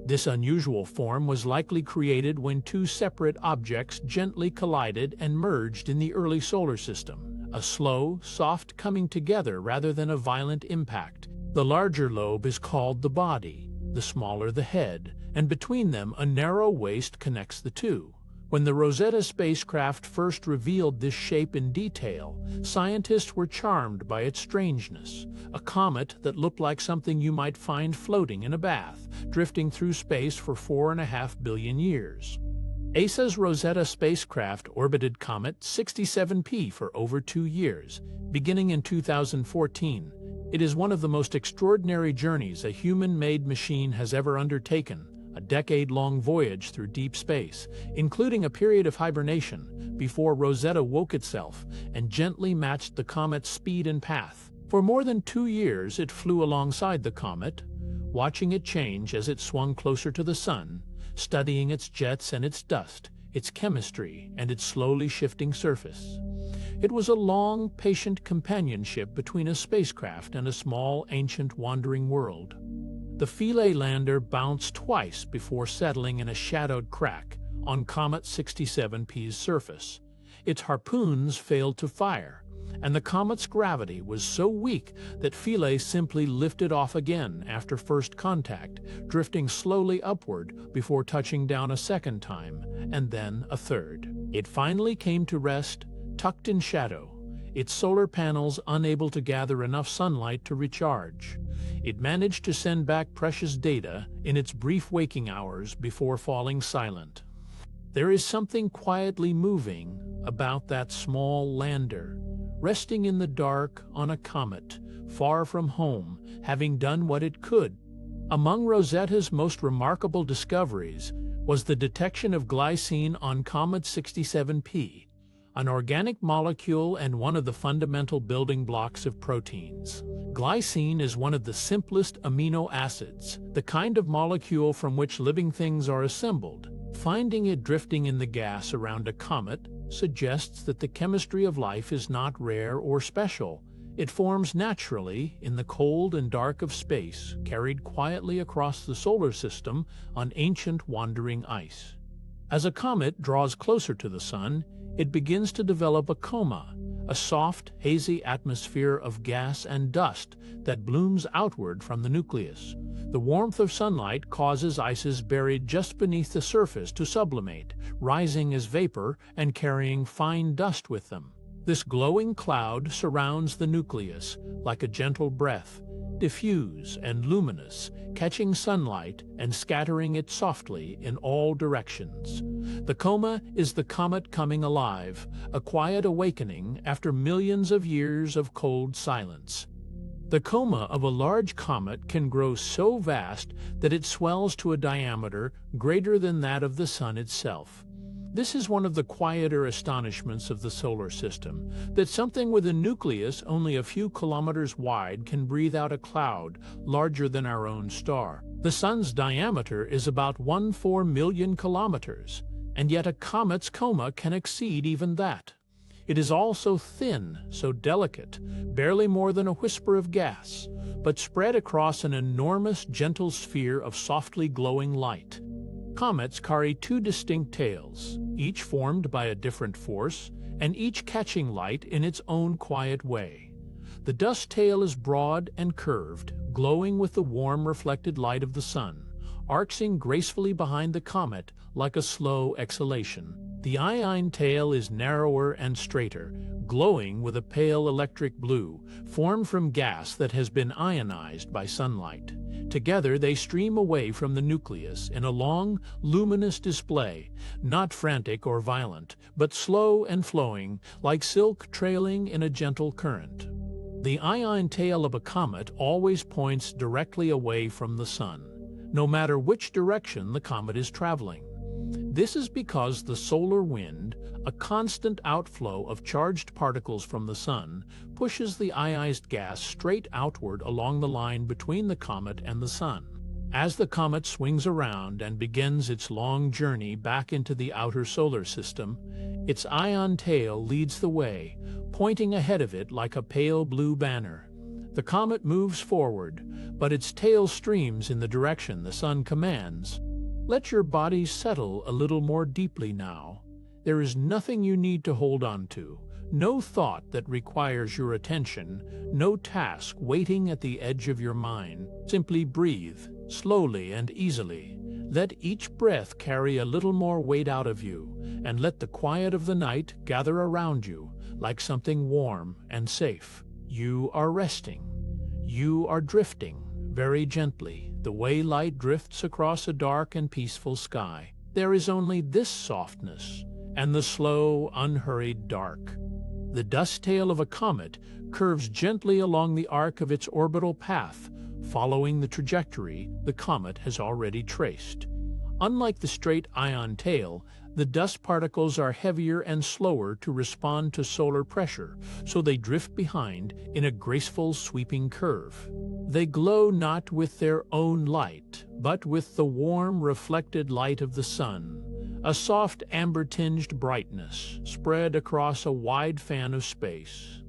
This unusual form was likely created when two separate objects gently collided and merged in the early solar system, a slow, soft coming together rather than a violent impact. The larger lobe is called the body, the smaller the head, and between them a narrow waist connects the two. When the Rosetta spacecraft first revealed this shape in detail, scientists were charmed by its strangeness, a comet that looked like something you might find floating in a bath, drifting through space for 4.5 billion years. ESA's Rosetta spacecraft orbited Comet 67P for over 2 years, beginning in 2014. It is one of the most extraordinary journeys a human-made machine has ever undertaken, a decade-long voyage through deep space, including a period of hibernation before Rosetta woke itself and gently matched the comet's speed and path. For more than 2 years, it flew alongside the comet, watching it change as it swung closer to the Sun, studying its jets and its dust, its chemistry, and its slowly shifting surface. It was a long, patient companionship between a spacecraft and a small, ancient, wandering world. The Philae lander bounced twice before settling in a shadowed crack on Comet 67P's surface. Its harpoons failed to fire, and the comet's gravity was so weak that Philae simply lifted off again after first contact, drifting slowly upward before touching down a second time, and then a third. It finally came to rest, tucked in shadow, its solar panels unable to gather enough sunlight to recharge. It managed to send back precious data in its brief waking hours before falling silent. There is something quietly moving about that small lander, resting in the dark on a comet, far from home, having done what it could. Among Rosetta's most remarkable discoveries, was the detection of glycine on Comet 67P, an organic molecule and one of the fundamental building blocks of proteins. Glycine is one of the simplest amino acids, the kind of molecule from which living things are assembled. Finding it drifting in the gas around a comet suggests that the chemistry of life is not rare or special. It forms naturally in the cold and dark of space, carried quietly across the solar system on ancient wandering ice. As a comet draws closer to the Sun, it begins to develop a coma, a soft, hazy atmosphere of gas and dust that blooms outward from the nucleus. The warmth of sunlight causes ices buried just beneath the surface to sublimate, rising as vapor and carrying fine dust with them. This glowing cloud surrounds the nucleus like a gentle breath, diffuse and luminous, catching sunlight and scattering it softly in all directions. The coma is the comet coming alive, a quiet awakening after millions of years of cold silence. The coma of a large comet can grow so vast that it swells to a diameter greater than that of the Sun itself. This is one of the quieter astonishments of the solar system, that something with a nucleus only a few kilometers wide can breathe out a cloud larger than our own star. The Sun's diameter is about 1/4 million kilometers, and yet a comet's coma can exceed even that. It is all so thin, so delicate, barely more than a whisper of gas, but spread across an enormous, gentle sphere of softly glowing light. Comets carry two distinct tails, each formed by a different force, and each catching light in its own quiet way. The dust tail is broad and curved, glowing with the warm reflected light of the Sun, arcing gracefully behind the comet like a slow exhalation. The ion tail is narrower and straighter, glowing with a pale electric blue, formed from gas that has been ionized by sunlight. Together they stream away from the nucleus in a long, luminous display, not frantic or violent, but slow and flowing, like silk trailing in a gentle current. The ion tail of a comet always points directly away from the Sun, no matter which direction the comet is traveling. This is because the solar wind, a constant outflow of charged particles from the Sun, pushes the ionized gas straight outward along the line between the comet and the Sun. As the comet swings around and begins its long journey back into the outer solar system, its ion tail leads the way, pointing ahead of it like a pale blue banner. The comet moves forward, but its tail streams in the direction the Sun commands. Let your body settle a little more deeply now. There is nothing you need to hold on to, no thought that requires your attention, no task waiting at the edge of your mind. Simply breathe, slowly and easily. Let each breath carry a little more weight out of you, and let the quiet of the night gather around you like something warm and safe. You are resting. You are drifting, very gently, the way light drifts across a dark and peaceful sky. There is only this softness, and the slow, unhurried dark. The dust tail of a comet curves gently along the arc of its orbital path, following the trajectory the comet has already traced. Unlike the straight ion tail, the dust particles are heavier and slower to respond to solar pressure, so they drift behind in a graceful, sweeping curve. They glow not with their own light, but with the warm, reflected light of the Sun, a soft amber-tinged brightness spread across a wide fan of space.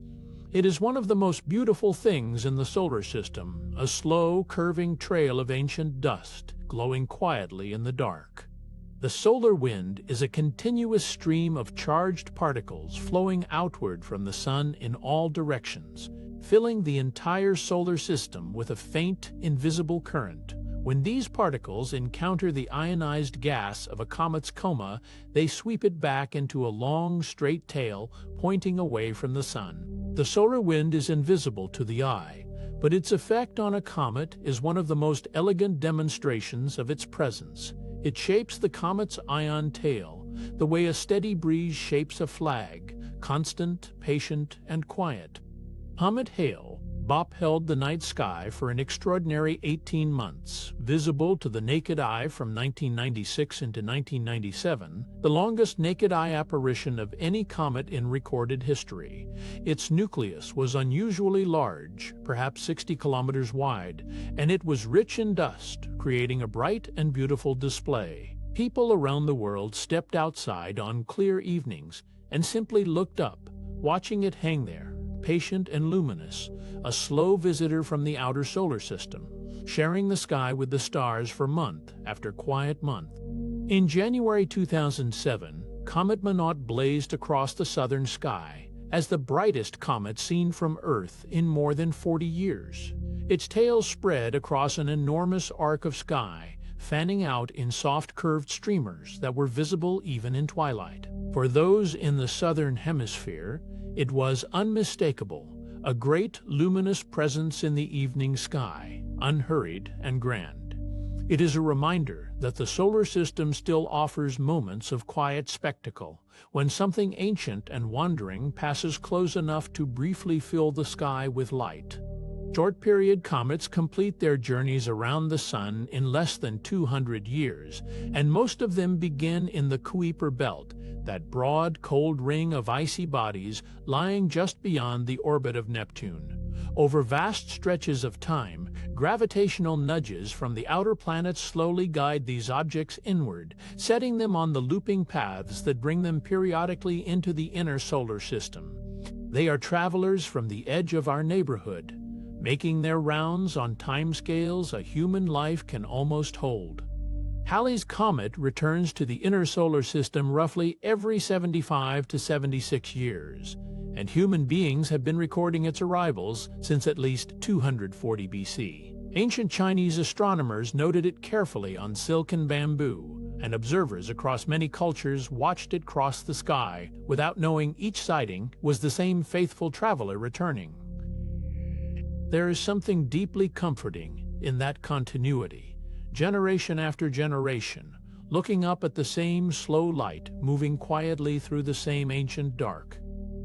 It is one of the most beautiful things in the solar system, a slow, curving trail of ancient dust, glowing quietly in the dark. The solar wind is a continuous stream of charged particles flowing outward from the Sun in all directions, filling the entire solar system with a faint, invisible current. When these particles encounter the ionized gas of a comet's coma, they sweep it back into a long, straight tail pointing away from the Sun. The solar wind is invisible to the eye, but its effect on a comet is one of the most elegant demonstrations of its presence. It shapes the comet's ion tail, the way a steady breeze shapes a flag, constant, patient, and quiet. Comet Hale, BOP held the night sky for an extraordinary 18 months, visible to the naked eye from 1996 into 1997, the longest naked eye apparition of any comet in recorded history. Its nucleus was unusually large, perhaps 60 kilometers wide, and it was rich in dust, creating a bright and beautiful display. People around the world stepped outside on clear evenings and simply looked up, watching it hang there, patient and luminous, a slow visitor from the outer solar system, sharing the sky with the stars for month after quiet month. In January 2007, Comet Minot blazed across the southern sky as the brightest comet seen from Earth in more than 40 years. Its tail spread across an enormous arc of sky, fanning out in soft curved streamers that were visible even in twilight. For those in the southern hemisphere, it was unmistakable, a great luminous presence in the evening sky, unhurried and grand. It is a reminder that the solar system still offers moments of quiet spectacle, when something ancient and wandering passes close enough to briefly fill the sky with light. Short-period comets complete their journeys around the Sun in less than 200 years, and most of them begin in the Kuiper Belt, that broad, cold ring of icy bodies lying just beyond the orbit of Neptune. Over vast stretches of time, gravitational nudges from the outer planets slowly guide these objects inward, setting them on the looping paths that bring them periodically into the inner solar system. They are travelers from the edge of our neighborhood, making their rounds on timescales a human life can almost hold. Halley's Comet returns to the inner solar system roughly every 75 to 76 years, and human beings have been recording its arrivals since at least 240 BC. Ancient Chinese astronomers noted it carefully on silken bamboo, and observers across many cultures watched it cross the sky without knowing each sighting was the same faithful traveler returning. There is something deeply comforting in that continuity, generation after generation, looking up at the same slow light moving quietly through the same ancient dark.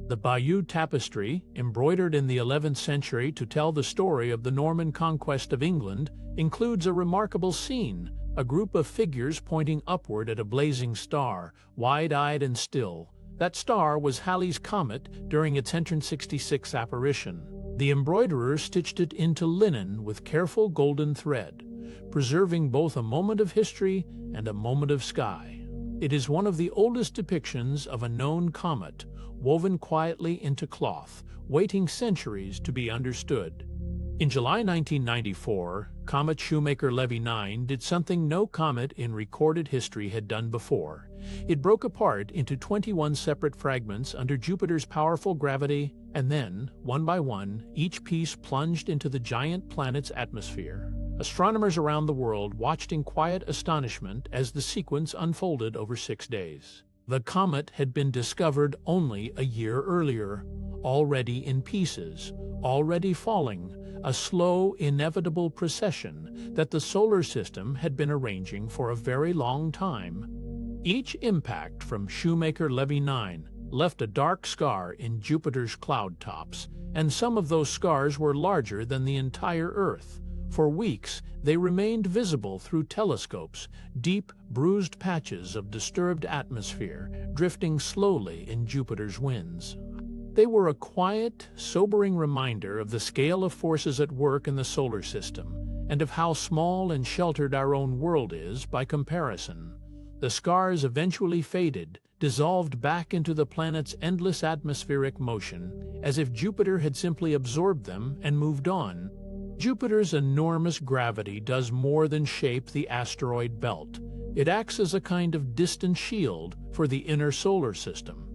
The Bayeux Tapestry, embroidered in the 11th century to tell the story of the Norman conquest of England, includes a remarkable scene, a group of figures pointing upward at a blazing star, wide-eyed and still. That star was Halley's Comet during its 1066 apparition. The embroiderer stitched it into linen with careful golden thread, preserving both a moment of history and a moment of sky. It is one of the oldest depictions of a known comet, woven quietly into cloth, waiting centuries to be understood. In July 1994, comet Shoemaker-Levy 9 did something no comet in recorded history had done before. It broke apart into 21 separate fragments under Jupiter's powerful gravity, and then, one by one, each piece plunged into the giant planet's atmosphere. Astronomers around the world watched in quiet astonishment as the sequence unfolded over 6 days. The comet had been discovered only a year earlier, already in pieces, already falling, a slow, inevitable procession that the solar system had been arranging for a very long time. Each impact from Shoemaker-Levy 9 left a dark scar in Jupiter's cloud tops, and some of those scars were larger than the entire Earth. For weeks, they remained visible through telescopes, deep, bruised patches of disturbed atmosphere drifting slowly in Jupiter's winds. They were a quiet, sobering reminder of the scale of forces at work in the solar system, and of how small and sheltered our own world is by comparison. The scars eventually faded, dissolved back into the planet's endless atmospheric motion, as if Jupiter had simply absorbed them and moved on. Jupiter's enormous gravity does more than shape the asteroid belt. It acts as a kind of distant shield for the inner solar system.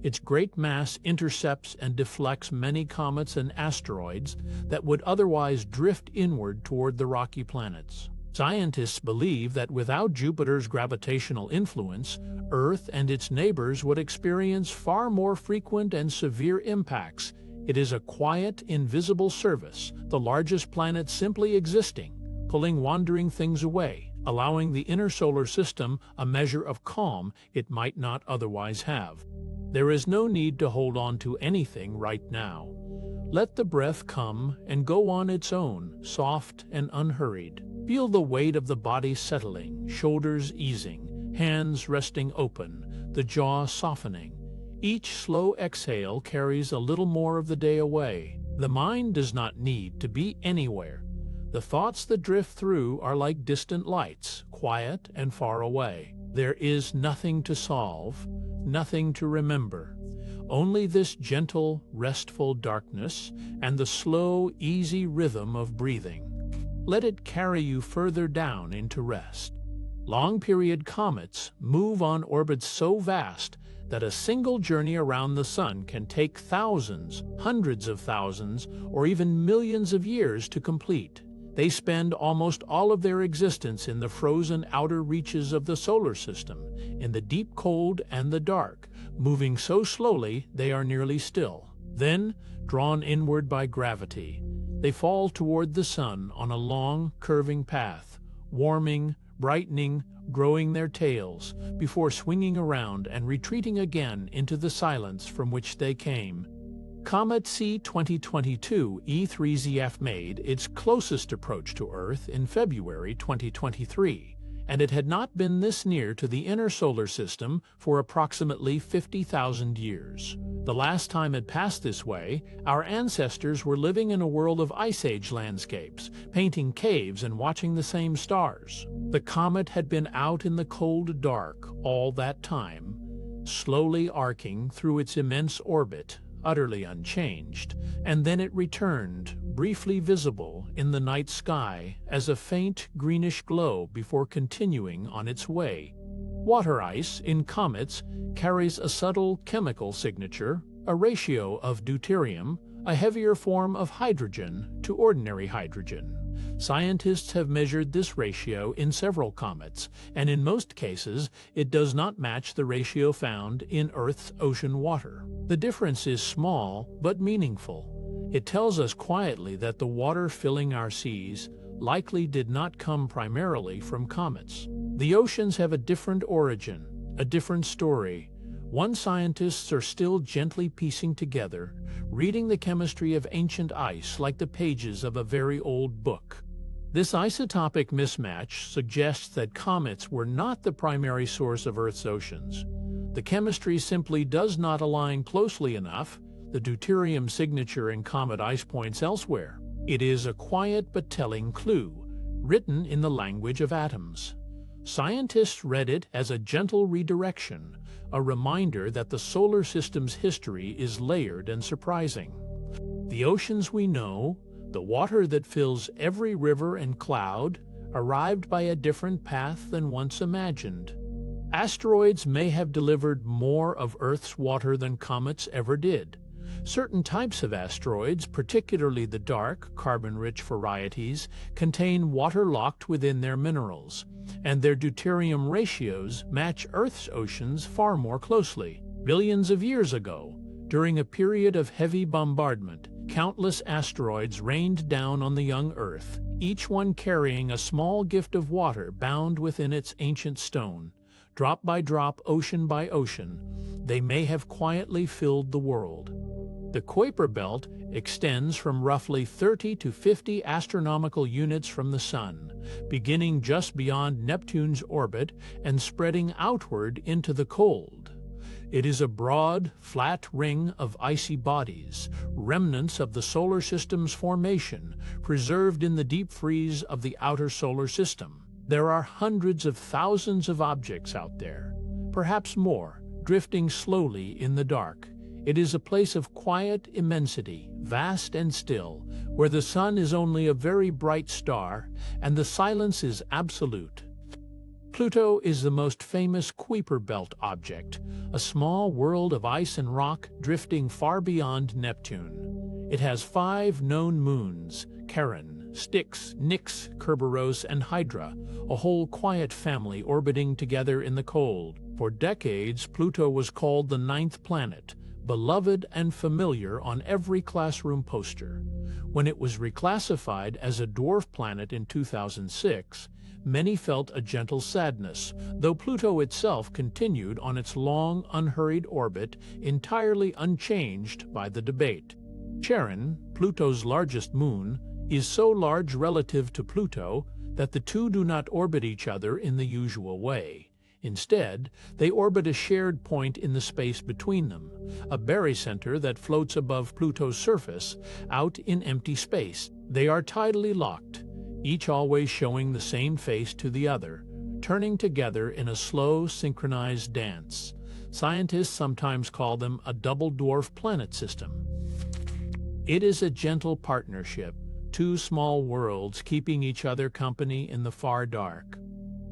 Its great mass intercepts and deflects many comets and asteroids that would otherwise drift inward toward the rocky planets. Scientists believe that without Jupiter's gravitational influence, Earth and its neighbors would experience far more frequent and severe impacts. It is a quiet, invisible service, the largest planet simply existing, pulling wandering things away, allowing the inner solar system a measure of calm it might not otherwise have. There is no need to hold on to anything right now. Let the breath come and go on its own, soft and unhurried. Feel the weight of the body settling, shoulders easing, hands resting open, the jaw softening. Each slow exhale carries a little more of the day away. The mind does not need to be anywhere. The thoughts that drift through are like distant lights, quiet and far away. There is nothing to solve, nothing to remember. Only this gentle, restful darkness and the slow, easy rhythm of breathing. Let it carry you further down into rest. Long-period comets move on orbits so vast that a single journey around the Sun can take thousands, hundreds of thousands, or even millions of years to complete. They spend almost all of their existence in the frozen outer reaches of the solar system, in the deep cold and the dark, moving so slowly they are nearly still. Then, drawn inward by gravity, they fall toward the Sun on a long, curving path, warming, brightening, growing their tails, before swinging around and retreating again into the silence from which they came. Comet C 2022 E3ZF made its closest approach to Earth in February 2023, and it had not been this near to the inner solar system for approximately 50,000 years. The last time it passed this way, our ancestors were living in a world of Ice Age landscapes, painting caves and watching the same stars. The comet had been out in the cold dark all that time, slowly arcing through its immense orbit, utterly unchanged, and then it returned, briefly visible in the night sky as a faint greenish glow before continuing on its way. Water ice in comets carries a subtle chemical signature, a ratio of deuterium, a heavier form of hydrogen to ordinary hydrogen. Scientists have measured this ratio in several comets, and in most cases it does not match the ratio found in Earth's ocean water. The difference is small but meaningful. It tells us quietly that the water filling our seas likely did not come primarily from comets. The oceans have a different origin, a different story. One scientists are still gently piecing together, reading the chemistry of ancient ice like the pages of a very old book. This isotopic mismatch suggests that comets were not the primary source of Earth's oceans. The chemistry simply does not align closely enough. The deuterium signature in comet ice points elsewhere. It is a quiet but telling clue, written in the language of atoms. Scientists read it as a gentle redirection, a reminder that the solar system's history is layered and surprising. The oceans we know, the water that fills every river and cloud, arrived by a different path than once imagined. Asteroids may have delivered more of Earth's water than comets ever did. Certain types of asteroids, particularly the dark, carbon-rich varieties, contain water locked within their minerals, and their deuterium ratios match Earth's oceans far more closely. Billions of years ago, during a period of heavy bombardment, countless asteroids rained down on the young Earth, each one carrying a small gift of water bound within its ancient stone. Drop by drop, ocean by ocean, they may have quietly filled the world. The Kuiper belt extends from roughly 30 to 50 astronomical units from the Sun, beginning just beyond Neptune's orbit and spreading outward into the cold. It is a broad, flat ring of icy bodies, remnants of the solar system's formation, preserved in the deep freeze of the outer solar system. There are hundreds of thousands of objects out there, perhaps more, drifting slowly in the dark. It is a place of quiet immensity, vast and still, where the sun is only a very bright star and the silence is absolute. Pluto is the most famous Kuiper belt object, a small world of ice and rock drifting far beyond Neptune. It has 5 known moons, Charon, Styx, Nix, Kerberos, and Hydra, a whole quiet family orbiting together in the cold. For decades, Pluto was called the 9th planet, beloved and familiar on every classroom poster. When it was reclassified as a dwarf planet in 2006, many felt a gentle sadness, though Pluto itself continued on its long, unhurried orbit, entirely unchanged by the debate. Charon, Pluto's largest moon, is so large relative to Pluto that the two do not orbit each other in the usual way. Instead, they orbit a shared point in the space between them, a barycenter that floats above Pluto's surface, out in empty space. They are tidally locked, each always showing the same face to the other, turning together in a slow, synchronized dance. Scientists sometimes call them a double dwarf planet system. It is a gentle partnership, two small worlds keeping each other company in the far dark.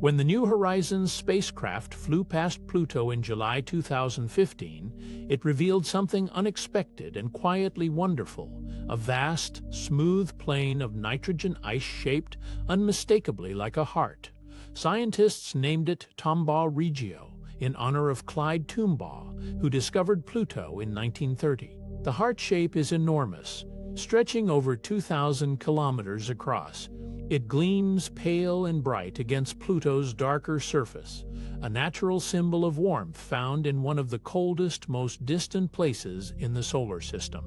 When the New Horizons spacecraft flew past Pluto in July 2015, it revealed something unexpected and quietly wonderful, a vast, smooth plain of nitrogen ice shaped unmistakably like a heart. Scientists named it Tombaugh Regio, in honor of Clyde Tombaugh, who discovered Pluto in 1930. The heart shape is enormous, stretching over 2,000 kilometers across. It gleams pale and bright against Pluto's darker surface, a natural symbol of warmth found in one of the coldest, most distant places in the solar system.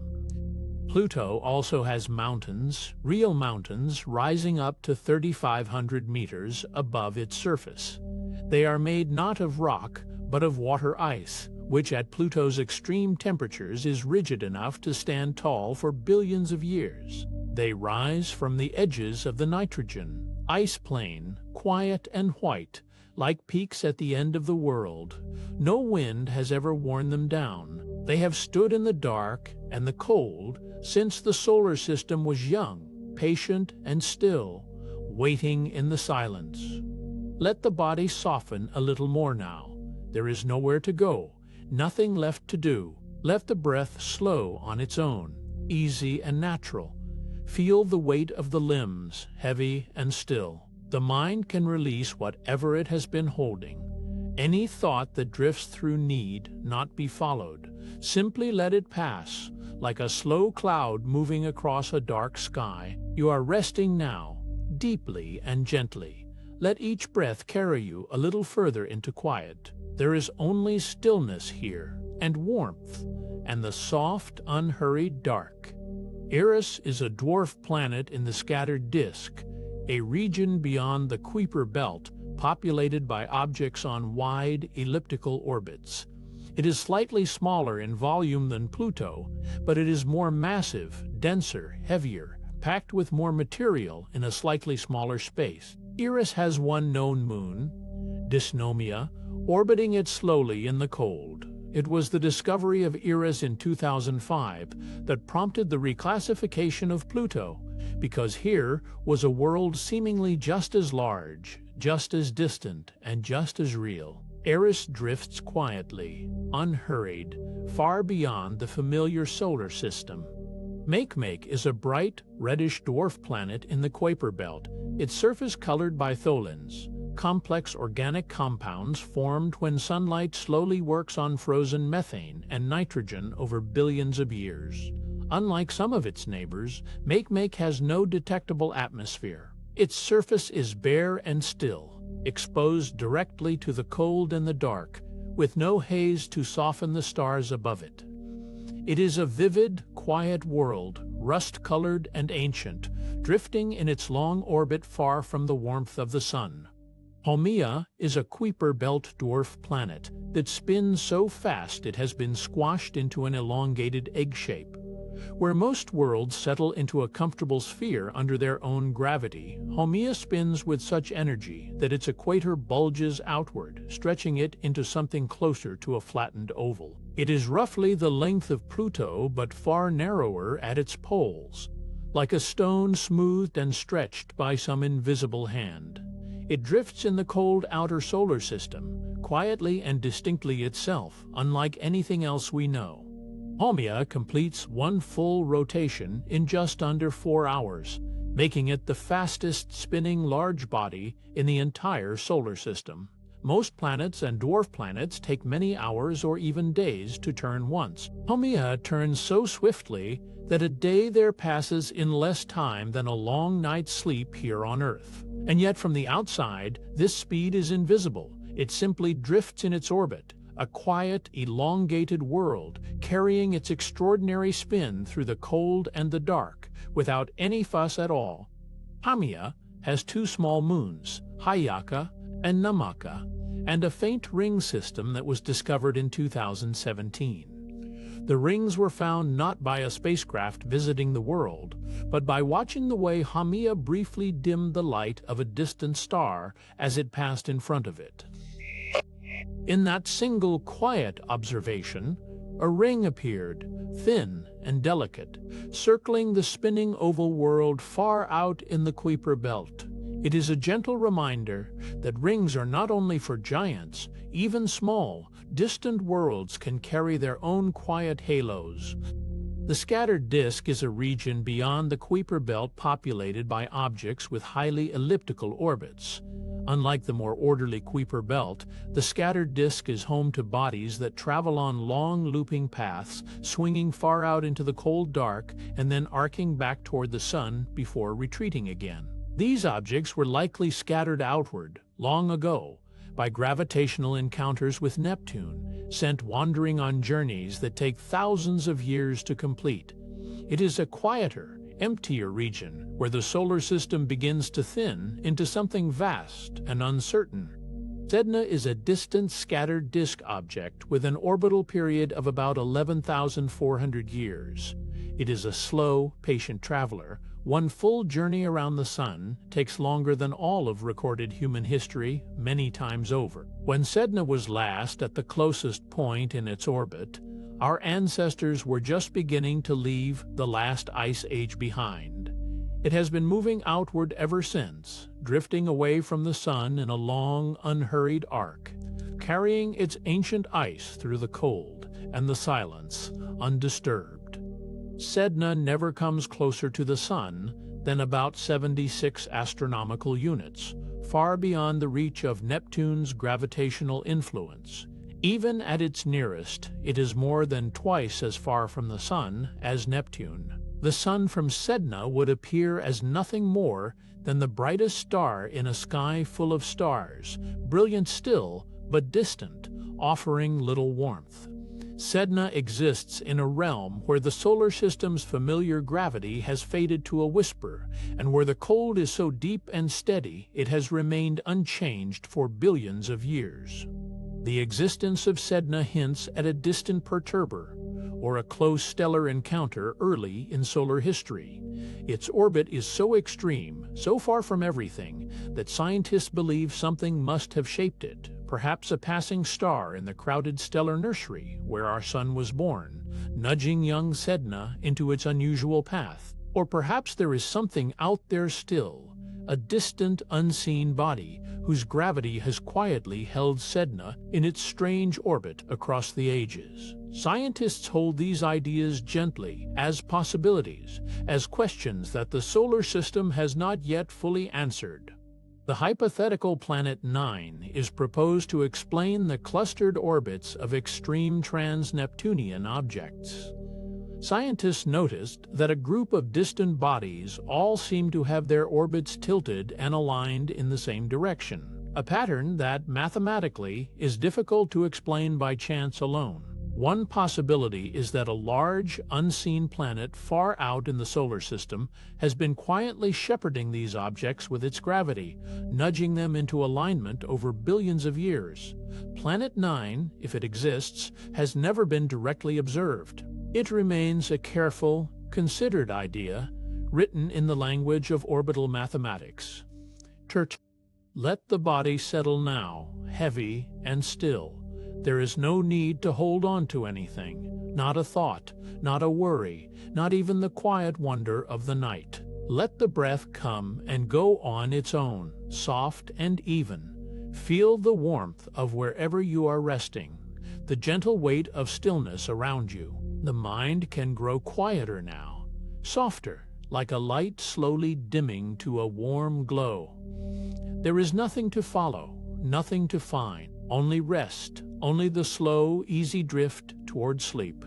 Pluto also has mountains, real mountains, rising up to 3,500 meters above its surface. They are made not of rock, but of water ice, which at Pluto's extreme temperatures is rigid enough to stand tall for billions of years. They rise from the edges of the nitrogen ice plain, quiet and white, like peaks at the end of the world. No wind has ever worn them down. They have stood in the dark and the cold since the solar system was young, patient and still, waiting in the silence. Let the body soften a little more now. There is nowhere to go, nothing left to do. Let the breath slow on its own, easy and natural. Feel the weight of the limbs, heavy and still. The mind can release whatever it has been holding. Any thought that drifts through need not be followed. Simply let it pass, like a slow cloud moving across a dark sky. You are resting now, deeply and gently. Let each breath carry you a little further into quiet. There is only stillness here, and warmth, and the soft, unhurried dark. Eris is a dwarf planet in the scattered disk, a region beyond the Kuiper belt populated by objects on wide, elliptical orbits. It is slightly smaller in volume than Pluto, but it is more massive, denser, heavier, packed with more material in a slightly smaller space. Eris has one known moon, Dysnomia, orbiting it slowly in the cold. It was the discovery of Eris in 2005 that prompted the reclassification of Pluto, because here was a world seemingly just as large, just as distant, and just as real. Eris drifts quietly, unhurried, far beyond the familiar solar system. Makemake is a bright, reddish dwarf planet in the Kuiper belt, its surface colored by tholins, complex organic compounds formed when sunlight slowly works on frozen methane and nitrogen over billions of years. Unlike some of its neighbors, Makemake has no detectable atmosphere. Its surface is bare and still, exposed directly to the cold and the dark, with no haze to soften the stars above it. It is a vivid, quiet world, rust-colored and ancient, drifting in its long orbit far from the warmth of the sun. Haumea is a Kuiper belt dwarf planet that spins so fast it has been squashed into an elongated egg shape. Where most worlds settle into a comfortable sphere under their own gravity, Haumea spins with such energy that its equator bulges outward, stretching it into something closer to a flattened oval. It is roughly the length of Pluto but far narrower at its poles, like a stone smoothed and stretched by some invisible hand. It drifts in the cold outer solar system, quietly and distinctly itself, unlike anything else we know. Haumea completes one full rotation in just under 4 hours, making it the fastest spinning large body in the entire solar system. Most planets and dwarf planets take many hours or even days to turn once. Haumea turns so swiftly that a day there passes in less time than a long night's sleep here on Earth. And yet from the outside, this speed is invisible. It simply drifts in its orbit, a quiet, elongated world carrying its extraordinary spin through the cold and the dark without any fuss at all. Haumea has two small moons, Hyakka and Namaka, and a faint ring system that was discovered in 2017. The rings were found not by a spacecraft visiting the world, but by watching the way Haumea briefly dimmed the light of a distant star as it passed in front of it. In that single quiet observation, a ring appeared, thin and delicate, circling the spinning oval world far out in the Kuiper belt. It is a gentle reminder that rings are not only for giants. Even small, distant worlds can carry their own quiet halos. The scattered disk is a region beyond the Kuiper belt populated by objects with highly elliptical orbits. Unlike the more orderly Kuiper belt, the scattered disk is home to bodies that travel on long looping paths, swinging far out into the cold dark and then arcing back toward the sun before retreating again. These objects were likely scattered outward, long ago, by gravitational encounters with Neptune, sent wandering on journeys that take thousands of years to complete. It is a quieter, emptier region where the solar system begins to thin into something vast and uncertain. Sedna is a distant scattered disk object with an orbital period of about 11,400 years. It is a slow, patient traveler. One full journey around the Sun takes longer than all of recorded human history, many times over. When Sedna was last at the closest point in its orbit, our ancestors were just beginning to leave the last ice age behind. It has been moving outward ever since, drifting away from the Sun in a long, unhurried arc, carrying its ancient ice through the cold and the silence, undisturbed. Sedna never comes closer to the Sun than about 76 astronomical units, far beyond the reach of Neptune's gravitational influence. Even at its nearest, it is more than twice as far from the Sun as Neptune. The Sun from Sedna would appear as nothing more than the brightest star in a sky full of stars, brilliant still, but distant, offering little warmth. Sedna exists in a realm where the solar system's familiar gravity has faded to a whisper, and where the cold is so deep and steady it has remained unchanged for billions of years. The existence of Sedna hints at a distant perturber, or a close stellar encounter early in solar history. Its orbit is so extreme, so far from everything, that scientists believe something must have shaped it, perhaps a passing star in the crowded stellar nursery where our Sun was born, nudging young Sedna into its unusual path. Or perhaps there is something out there still, a distant, unseen body whose gravity has quietly held Sedna in its strange orbit across the ages. Scientists hold these ideas gently as possibilities, as questions that the solar system has not yet fully answered. The hypothetical Planet 9 is proposed to explain the clustered orbits of extreme trans-Neptunian objects. Scientists noticed that a group of distant bodies all seem to have their orbits tilted and aligned in the same direction, a pattern that, mathematically, is difficult to explain by chance alone. One possibility is that a large, unseen planet far out in the solar system has been quietly shepherding these objects with its gravity, nudging them into alignment over billions of years. Planet 9, if it exists, has never been directly observed. It remains a careful, considered idea, written in the language of orbital mathematics. Let the body settle now, heavy and still. There is no need to hold on to anything, not a thought, not a worry, not even the quiet wonder of the night. Let the breath come and go on its own, soft and even. Feel the warmth of wherever you are resting, the gentle weight of stillness around you. The mind can grow quieter now, softer, like a light slowly dimming to a warm glow. There is nothing to follow, nothing to find, only rest, only the slow, easy drift toward sleep.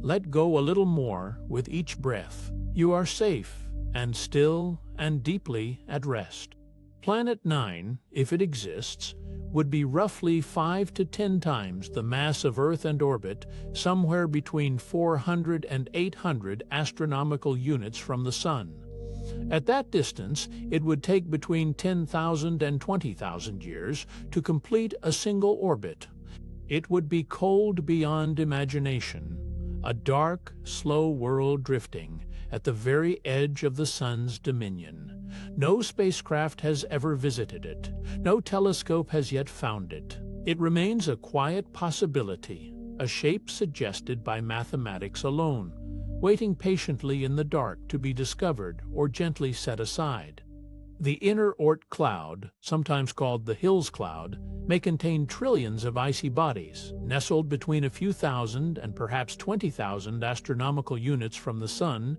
Let go a little more with each breath. You are safe and still and deeply at rest. Planet 9, if it exists, would be roughly 5 to 10 times the mass of Earth and orbit, somewhere between 400 and 800 astronomical units from the Sun. At that distance, it would take between 10,000 and 20,000 years to complete a single orbit. It would be cold beyond imagination, a dark, slow world drifting at the very edge of the Sun's dominion. No spacecraft has ever visited it. No telescope has yet found it. It remains a quiet possibility, a shape suggested by mathematics alone, waiting patiently in the dark to be discovered or gently set aside. The inner Oort cloud, sometimes called the Hills cloud, may contain trillions of icy bodies, nestled between a few thousand and perhaps 20,000 astronomical units from the Sun.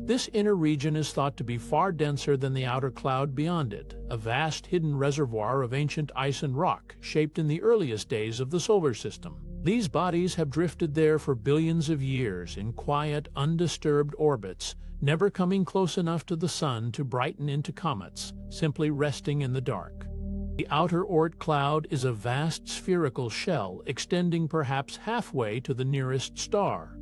This inner region is thought to be far denser than the outer cloud beyond it, a vast hidden reservoir of ancient ice and rock shaped in the earliest days of the solar system. These bodies have drifted there for billions of years in quiet, undisturbed orbits, never coming close enough to the Sun to brighten into comets, simply resting in the dark. The outer Oort cloud is a vast spherical shell extending perhaps halfway to the nearest star.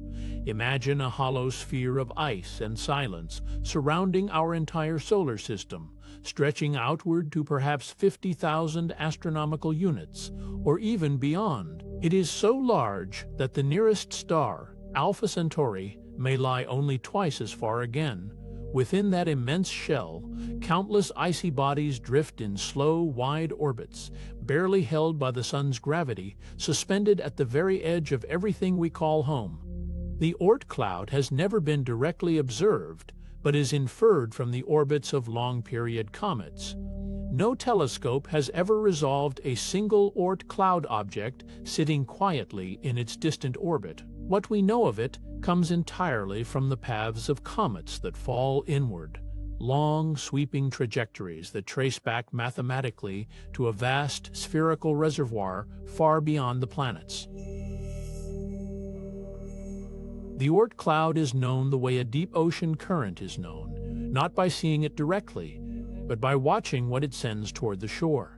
Imagine a hollow sphere of ice and silence surrounding our entire solar system, stretching outward to perhaps 50,000 astronomical units, or even beyond. It is so large that the nearest star, Alpha Centauri, may lie only twice as far again. Within that immense shell, countless icy bodies drift in slow, wide orbits, barely held by the Sun's gravity, suspended at the very edge of everything we call home. The Oort cloud has never been directly observed, but is inferred from the orbits of long-period comets. No telescope has ever resolved a single Oort cloud object sitting quietly in its distant orbit. What we know of it comes entirely from the paths of comets that fall inward, long, sweeping trajectories that trace back mathematically to a vast spherical reservoir far beyond the planets. The Oort cloud is known the way a deep ocean current is known, not by seeing it directly, but by watching what it sends toward the shore.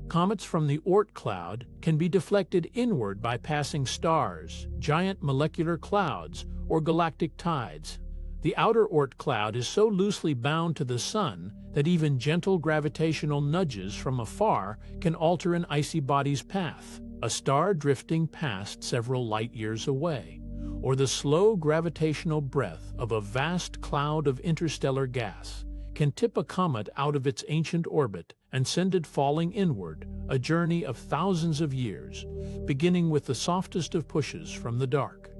Comets from the Oort cloud can be deflected inward by passing stars, giant molecular clouds, or galactic tides. The outer Oort cloud is so loosely bound to the Sun that even gentle gravitational nudges from afar can alter an icy body's path, a star drifting past several light years away, or the slow gravitational breath of a vast cloud of interstellar gas can tip a comet out of its ancient orbit and send it falling inward, a journey of thousands of years, beginning with the softest of pushes from the dark.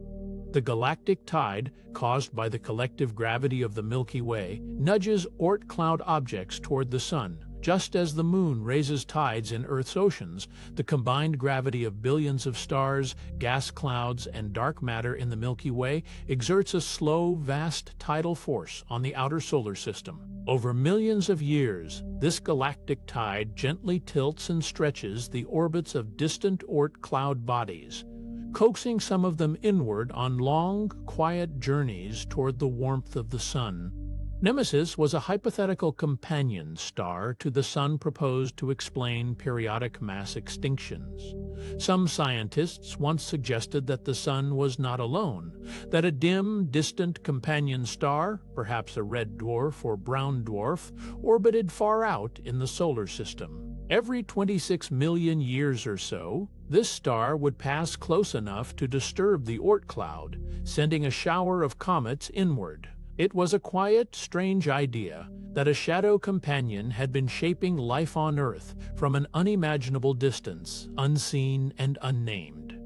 The galactic tide, caused by the collective gravity of the Milky Way, nudges Oort cloud objects toward the Sun. Just as the Moon raises tides in Earth's oceans, the combined gravity of billions of stars, gas clouds, and dark matter in the Milky Way exerts a slow, vast tidal force on the outer solar system. Over millions of years, this galactic tide gently tilts and stretches the orbits of distant Oort cloud bodies, coaxing some of them inward on long, quiet journeys toward the warmth of the Sun. Nemesis was a hypothetical companion star to the Sun proposed to explain periodic mass extinctions. Some scientists once suggested that the Sun was not alone, that a dim, distant companion star, perhaps a red dwarf or brown dwarf, orbited far out in the solar system. Every 26 million years or so, this star would pass close enough to disturb the Oort cloud, sending a shower of comets inward. It was a quiet, strange idea that a shadow companion had been shaping life on Earth from an unimaginable distance, unseen and unnamed.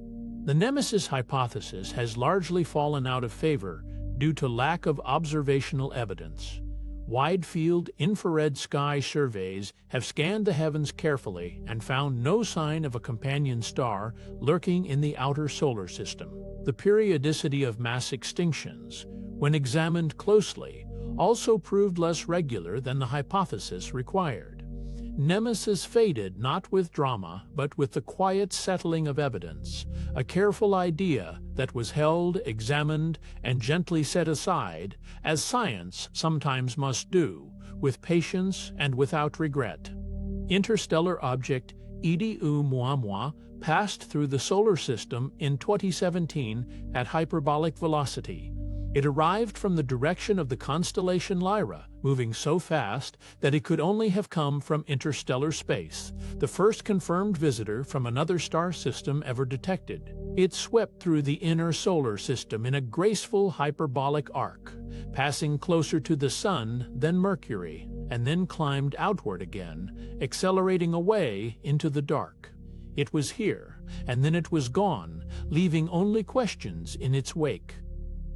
The Nemesis hypothesis has largely fallen out of favor due to lack of observational evidence. Wide-field infrared sky surveys have scanned the heavens carefully and found no sign of a companion star lurking in the outer solar system. The periodicity of mass extinctions, when examined closely, also proved less regular than the hypothesis required. Nemesis faded not with drama, but with the quiet settling of evidence, a careful idea that was held, examined, and gently set aside, as science sometimes must do, with patience and without regret. Interstellar object EDI Oumuamua passed through the solar system in 2017 at hyperbolic velocity. It arrived from the direction of the constellation Lyra, moving so fast that it could only have come from interstellar space, the first confirmed visitor from another star system ever detected. It swept through the inner solar system in a graceful hyperbolic arc, passing closer to the Sun than Mercury, and then climbed outward again, accelerating away into the dark. It was here, and then it was gone, leaving only questions in its wake.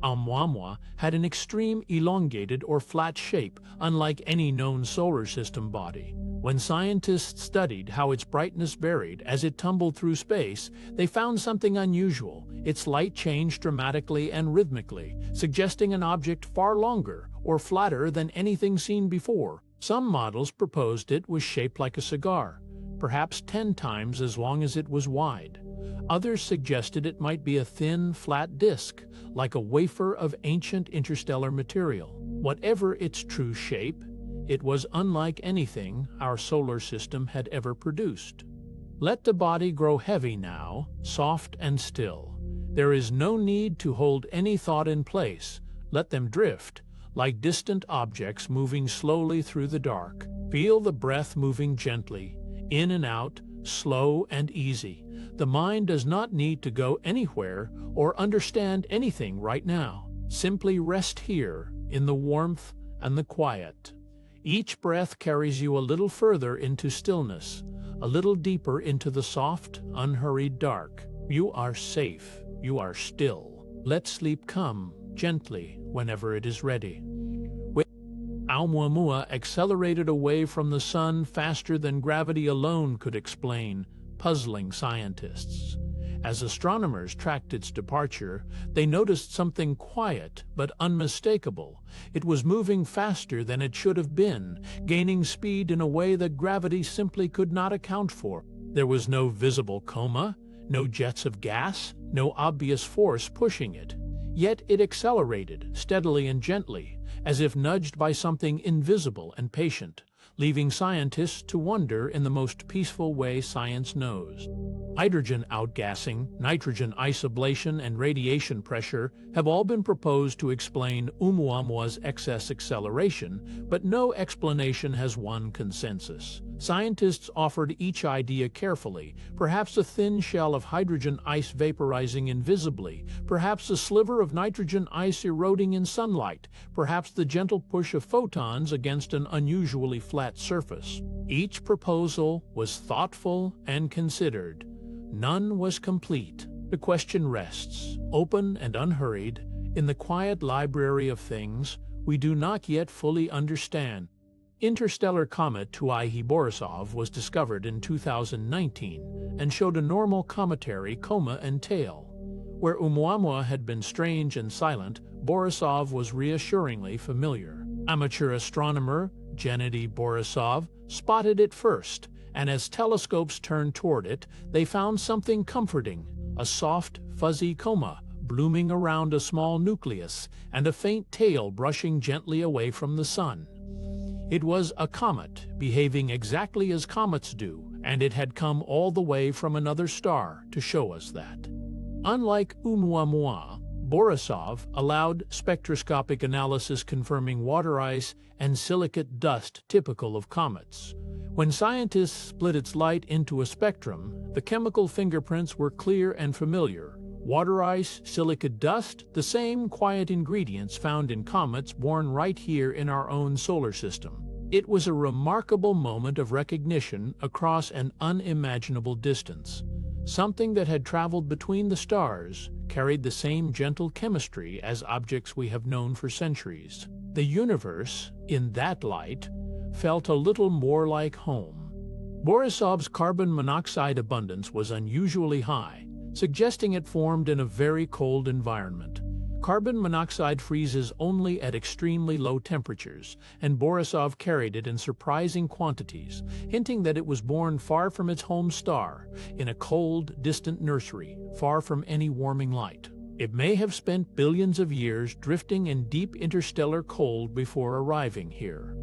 Oumuamua had an extreme elongated or flat shape, unlike any known solar system body. When scientists studied how its brightness varied as it tumbled through space, they found something unusual. Its light changed dramatically and rhythmically, suggesting an object far longer or flatter than anything seen before. Some models proposed it was shaped like a cigar, perhaps 10 times as long as it was wide. Others suggested it might be a thin, flat disk, like a wafer of ancient interstellar material. Whatever its true shape, it was unlike anything our solar system had ever produced. Let the body grow heavy now, soft and still. There is no need to hold any thought in place. Let them drift, like distant objects moving slowly through the dark. Feel the breath moving gently, in and out, slow and easy. The mind does not need to go anywhere or understand anything right now. Simply rest here, in the warmth and the quiet. Each breath carries you a little further into stillness, a little deeper into the soft, unhurried dark. You are safe. You are still. Let sleep come, gently, whenever it is ready. Oumuamua accelerated away from the Sun faster than gravity alone could explain, puzzling scientists. As astronomers tracked its departure, they noticed something quiet but unmistakable. It was moving faster than it should have been, gaining speed in a way that gravity simply could not account for. There was no visible coma, no jets of gas, no obvious force pushing it. Yet it accelerated, steadily and gently, as if nudged by something invisible and patient, leaving scientists to wonder in the most peaceful way science knows. Hydrogen outgassing, nitrogen isoblation, and radiation pressure have all been proposed to explain Oumuamua's excess acceleration, but no explanation has won consensus. Scientists offered each idea carefully, perhaps a thin shell of hydrogen ice vaporizing invisibly, perhaps a sliver of nitrogen ice eroding in sunlight, perhaps the gentle push of photons against an unusually flat surface. Each proposal was thoughtful and considered. None was complete. The question rests, open and unhurried, in the quiet library of things we do not yet fully understand. Interstellar comet Tuahi-Borisov was discovered in 2019 and showed a normal cometary coma and tail. Where Oumuamua had been strange and silent, Borisov was reassuringly familiar. Amateur astronomer Gennady Borisov spotted it first, and as telescopes turned toward it, they found something comforting, a soft, fuzzy coma blooming around a small nucleus and a faint tail brushing gently away from the Sun. It was a comet, behaving exactly as comets do, and it had come all the way from another star to show us that. Unlike Oumuamua, Borisov allowed spectroscopic analysis confirming water ice and silicate dust typical of comets. When scientists split its light into a spectrum, the chemical fingerprints were clear and familiar. Water ice, silicate dust, the same quiet ingredients found in comets born right here in our own solar system. It was a remarkable moment of recognition across an unimaginable distance. Something that had traveled between the stars carried the same gentle chemistry as objects we have known for centuries. The universe, in that light, felt a little more like home. Borisov's carbon monoxide abundance was unusually high, suggesting it formed in a very cold environment. Carbon monoxide freezes only at extremely low temperatures, and Borisov carried it in surprising quantities, hinting that it was born far from its home star, in a cold, distant nursery, far from any warming light. It may have spent billions of years drifting in deep interstellar cold before arriving here.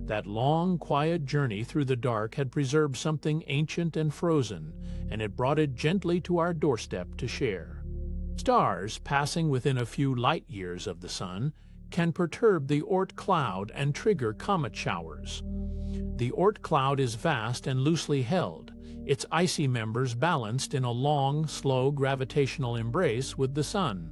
That long, quiet journey through the dark had preserved something ancient and frozen, and it brought it gently to our doorstep to share. Stars, passing within a few light-years of the Sun, can perturb the Oort cloud and trigger comet showers. The Oort cloud is vast and loosely held, its icy members balanced in a long, slow gravitational embrace with the Sun.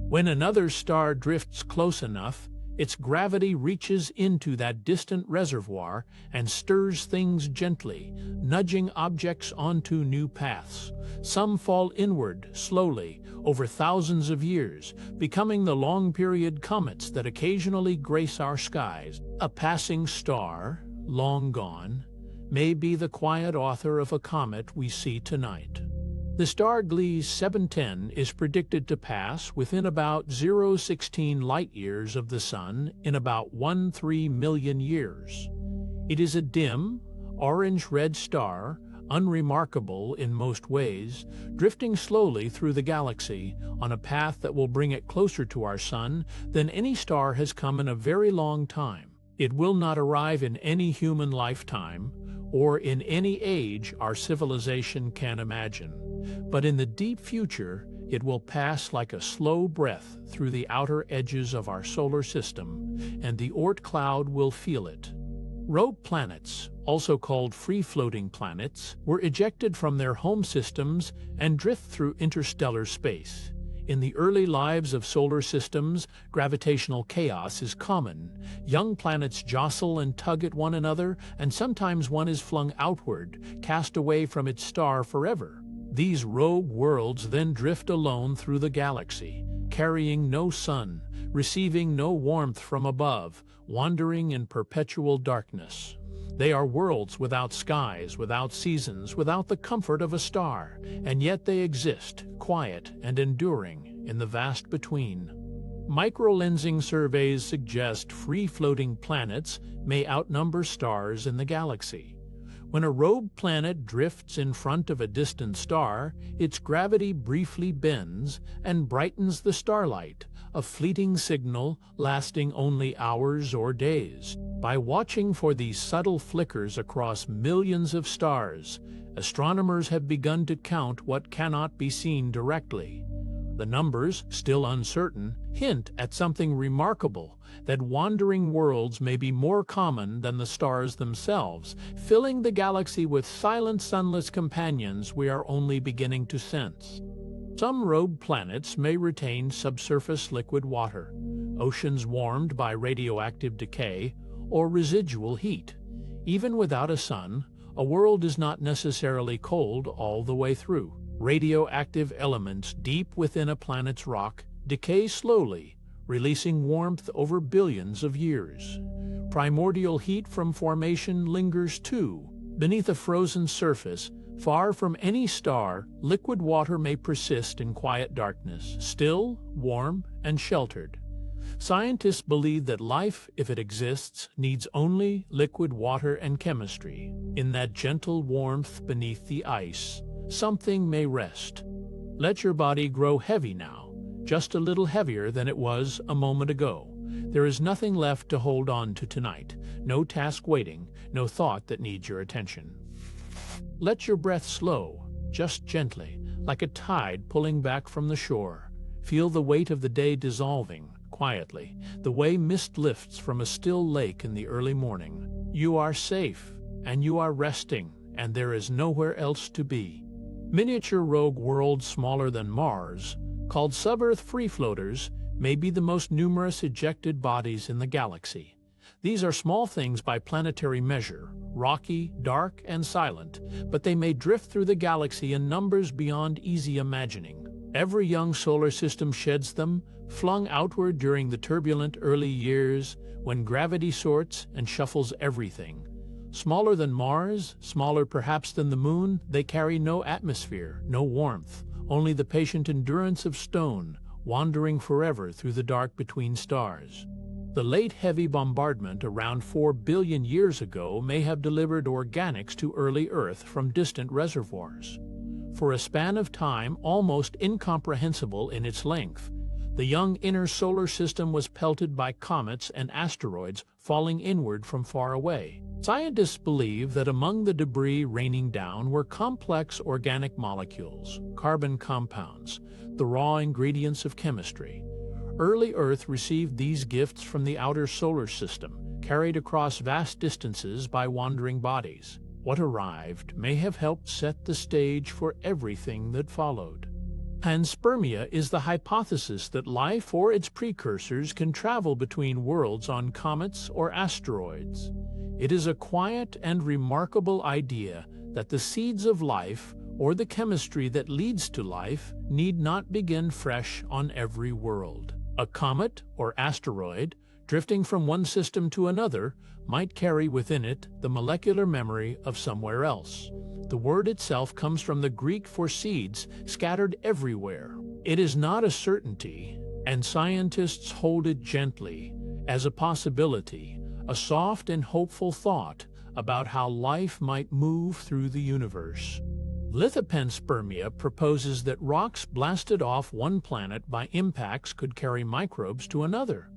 When another star drifts close enough, its gravity reaches into that distant reservoir and stirs things gently, nudging objects onto new paths. Some fall inward, slowly, over thousands of years, becoming the long-period comets that occasionally grace our skies. A passing star, long gone, may be the quiet author of a comet we see tonight. The star Gliese 710 is predicted to pass within about 0.16 light-years of the Sun in about 1-3 million years. It is a dim, orange-red star, unremarkable in most ways, drifting slowly through the galaxy on a path that will bring it closer to our Sun than any star has come in a very long time. It will not arrive in any human lifetime, or in any age our civilization can imagine. But in the deep future, it will pass like a slow breath through the outer edges of our solar system, and the Oort cloud will feel it. Rogue planets, also called free-floating planets, were ejected from their home systems and drift through interstellar space. In the early lives of solar systems, gravitational chaos is common. Young planets jostle and tug at one another, and sometimes one is flung outward, cast away from its star forever. These rogue worlds then drift alone through the galaxy, carrying no sun, receiving no warmth from above, wandering in perpetual darkness. They are worlds without skies, without seasons, without the comfort of a star, and yet they exist, quiet and enduring, in the vast between. Microlensing surveys suggest free-floating planets may outnumber stars in the galaxy. When a rogue planet drifts in front of a distant star, its gravity briefly bends and brightens the starlight, a fleeting signal lasting only hours or days. By watching for these subtle flickers across millions of stars, astronomers have begun to count what cannot be seen directly. The numbers, still uncertain, hint at something remarkable, that wandering worlds may be more common than the stars themselves, filling the galaxy with silent sunless companions we are only beginning to sense. Some rogue planets may retain subsurface liquid water, oceans warmed by radioactive decay, or residual heat. Even without a sun, a world is not necessarily cold all the way through. Radioactive elements deep within a planet's rock decay slowly, releasing warmth over billions of years. Primordial heat from formation lingers too. Beneath a frozen surface, far from any star, liquid water may persist in quiet darkness, still, warm, and sheltered. Scientists believe that life, if it exists, needs only liquid water and chemistry. In that gentle warmth beneath the ice, something may rest. Let your body grow heavy now, just a little heavier than it was a moment ago. There is nothing left to hold on to tonight, no task waiting, no thought that needs your attention. Let your breath slow, just gently, like a tide pulling back from the shore. Feel the weight of the day dissolving, quietly, the way mist lifts from a still lake in the early morning. You are safe, and you are resting, and there is nowhere else to be. Miniature rogue worlds smaller than Mars, called sub-Earth free floaters, may be the most numerous ejected bodies in the galaxy. These are small things by planetary measure, rocky, dark, and silent, but they may drift through the galaxy in numbers beyond easy imagining. Every young solar system sheds them, flung outward during the turbulent early years, when gravity sorts and shuffles everything. Smaller than Mars, smaller perhaps than the Moon, they carry no atmosphere, no warmth, only the patient endurance of stone, wandering forever through the dark between stars. The late heavy bombardment around 4 billion years ago may have delivered organics to early Earth from distant reservoirs. For a span of time almost incomprehensible in its length, The young inner solar system was pelted by comets and asteroids falling inward from far away. Scientists believe that among the debris raining down were complex organic molecules, carbon compounds, the raw ingredients of chemistry. Early Earth received these gifts from the outer solar system, carried across vast distances by wandering bodies. What arrived may have helped set the stage for everything that followed. Panspermia is the hypothesis that life or its precursors can travel between worlds on comets or asteroids. It is a quiet and remarkable idea that the seeds of life, or the chemistry that leads to life, need not begin fresh on every world. A comet or asteroid, drifting from one system to another, might carry within it the molecular memory of somewhere else. The word itself comes from the Greek for seeds, scattered everywhere. It is not a certainty, and scientists hold it gently, as a possibility, a soft and hopeful thought about how life might move through the universe. Lithopanspermia proposes that rocks blasted off one planet by impacts could carry microbes to another.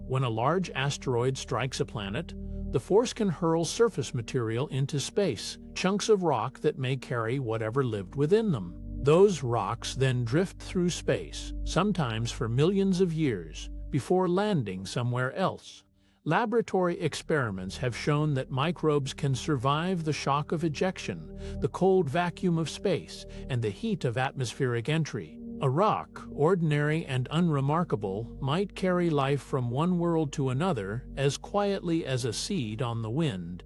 When a large asteroid strikes a planet, the force can hurl surface material into space, chunks of rock that may carry whatever lived within them. Those rocks then drift through space, sometimes for millions of years, before landing somewhere else. Laboratory experiments have shown that microbes can survive the shock of ejection, the cold vacuum of space, and the heat of atmospheric entry. A rock, ordinary and unremarkable, might carry life from one world to another as quietly as a seed on the wind.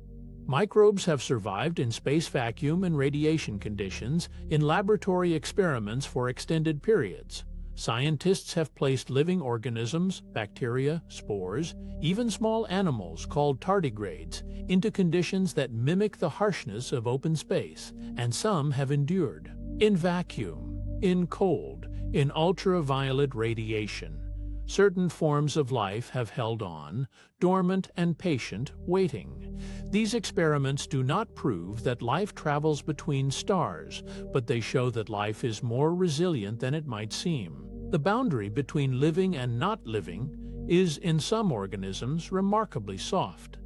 Microbes have survived in space vacuum and radiation conditions in laboratory experiments for extended periods. Scientists have placed living organisms, bacteria, spores, even small animals called tardigrades, into conditions that mimic the harshness of open space, and some have endured. In vacuum, in cold, in ultraviolet radiation, certain forms of life have held on, dormant and patient, waiting. These experiments do not prove that life travels between stars, but they show that life is more resilient than it might seem. The boundary between living and not living is, in some organisms, remarkably soft.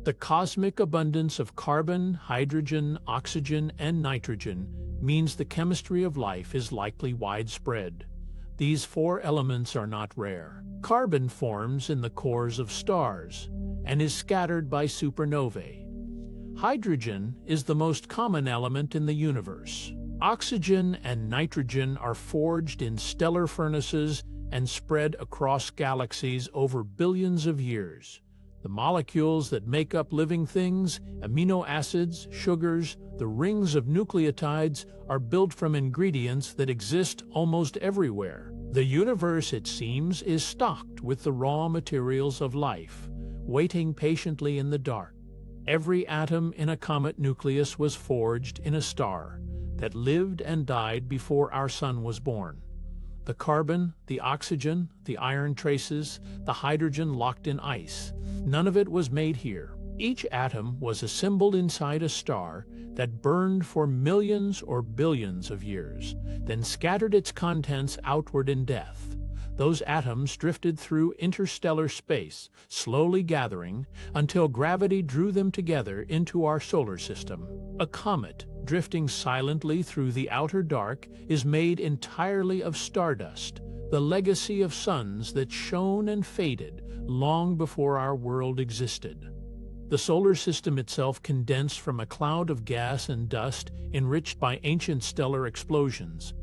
The cosmic abundance of carbon, hydrogen, oxygen, and nitrogen means the chemistry of life is likely widespread. These four elements are not rare. Carbon forms in the cores of stars and is scattered by supernovae. Hydrogen is the most common element in the universe. Oxygen and nitrogen are forged in stellar furnaces and spread across galaxies over billions of years. The molecules that make up living things, amino acids, sugars, the rings of nucleotides, are built from ingredients that exist almost everywhere. The universe, it seems, is stocked with the raw materials of life, waiting patiently in the dark. Every atom in a comet nucleus was forged in a star that lived and died before our sun was born. The carbon, the oxygen, the iron traces, the hydrogen locked in ice, none of it was made here. Each atom was assembled inside a star that burned for millions or billions of years, then scattered its contents outward in death. Those atoms drifted through interstellar space, slowly gathering, until gravity drew them together into our solar system. A comet, drifting silently through the outer dark, is made entirely of stardust, the legacy of suns that shone and faded long before our world existed. The solar system itself condensed from a cloud of gas and dust enriched by ancient stellar explosions.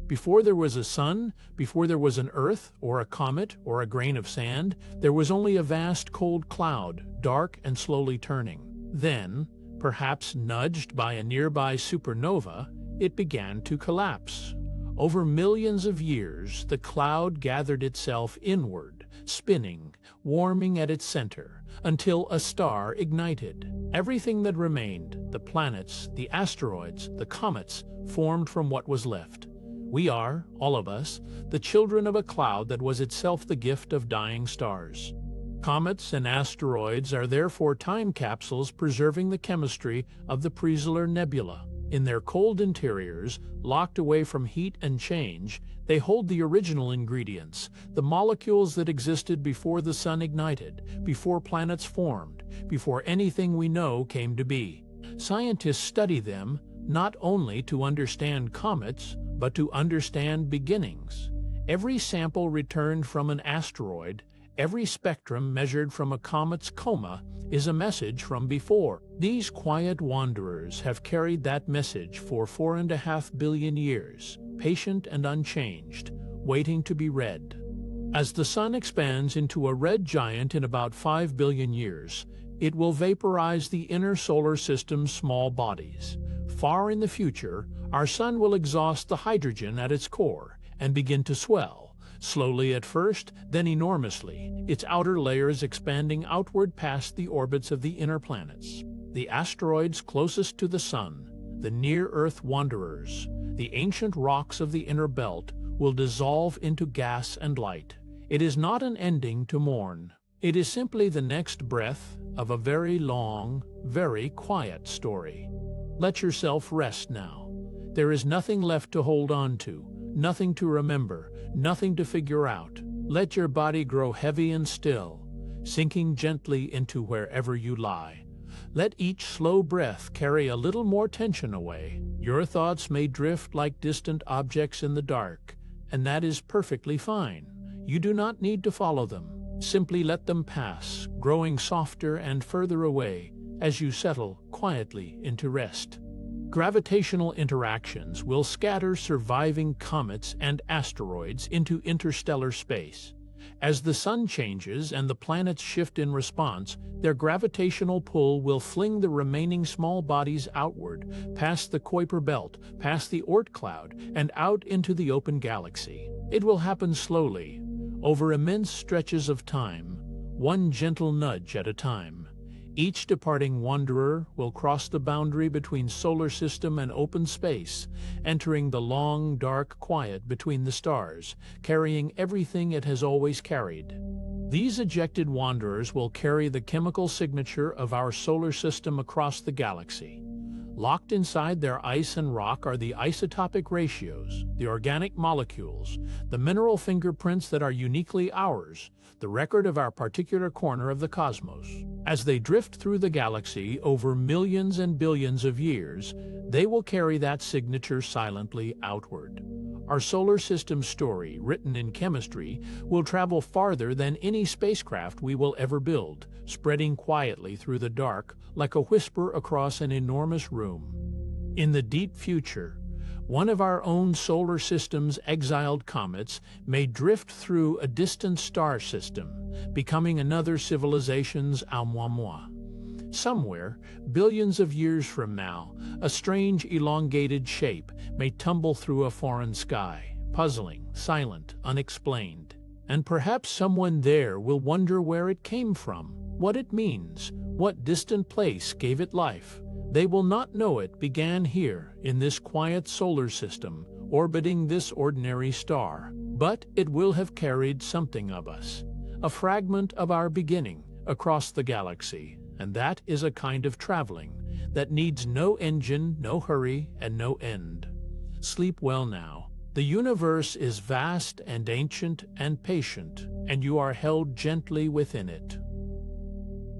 Before there was a sun, before there was an Earth, or a comet, or a grain of sand, there was only a vast cold cloud, dark and slowly turning. Then, perhaps nudged by a nearby supernova, it began to collapse. Over millions of years, the cloud gathered itself inward, spinning, warming at its center, until a star ignited. Everything that remained, the planets, the asteroids, the comets, formed from what was left. We are, all of us, the children of a cloud that was itself the gift of dying stars. Comets and asteroids are therefore time capsules preserving the chemistry of the Presolar Nebula. In their cold interiors, locked away from heat and change, they hold the original ingredients, the molecules that existed before the sun ignited, before planets formed, before anything we know came to be. Scientists study them not only to understand comets, but to understand beginnings. Every sample returned from an asteroid, every spectrum measured from a comet's coma, is a message from before. These quiet wanderers have carried that message for 4.5 billion years, patient and unchanged, waiting to be read. As the sun expands into a red giant in about 5 billion years, it will vaporize the inner solar system's small bodies. Far in the future, our sun will exhaust the hydrogen at its core and begin to swell, slowly at first, then enormously, its outer layers expanding outward past the orbits of the inner planets. The asteroids closest to the sun, the near-Earth wanderers, the ancient rocks of the inner belt, will dissolve into gas and light. It is not an ending to mourn. It is simply the next breath of a very long, very quiet story. Let yourself rest now. There is nothing left to hold on to, nothing to remember, nothing to figure out. Let your body grow heavy and still, sinking gently into wherever you lie. Let each slow breath carry a little more tension away. Your thoughts may drift like distant objects in the dark, and that is perfectly fine. You do not need to follow them. Simply let them pass, growing softer and further away as you settle quietly into rest. Gravitational interactions will scatter surviving comets and asteroids into interstellar space. As the sun changes and the planets shift in response, their gravitational pull will fling the remaining small bodies outward, past the Kuiper belt, past the Oort cloud, and out into the open galaxy. It will happen slowly, over immense stretches of time, one gentle nudge at a time. Each departing wanderer will cross the boundary between solar system and open space, entering the long, dark quiet between the stars, carrying everything it has always carried. These ejected wanderers will carry the chemical signature of our solar system across the galaxy. Locked inside their ice and rock are the isotopic ratios, the organic molecules, the mineral fingerprints that are uniquely ours, the record of our particular corner of the cosmos. As they drift through the galaxy over millions and billions of years, they will carry that signature silently outward. Our solar system story, written in chemistry, will travel farther than any spacecraft we will ever build, spreading quietly through the dark like a whisper across an enormous room. In the deep future, one of our own solar system's exiled comets may drift through a distant star system, becoming another civilization's Oumuamua. Somewhere, billions of years from now, a strange elongated shape may tumble through a foreign sky, puzzling, silent, unexplained. And perhaps someone there will wonder where it came from, what it means, what distant place gave it life. They will not know it began here, in this quiet solar system, orbiting this ordinary star. But it will have carried something of us, a fragment of our beginning, across the galaxy. And that is a kind of traveling that needs no engine, no hurry, and no end. Sleep well now. The universe is vast and ancient and patient, and you are held gently within it.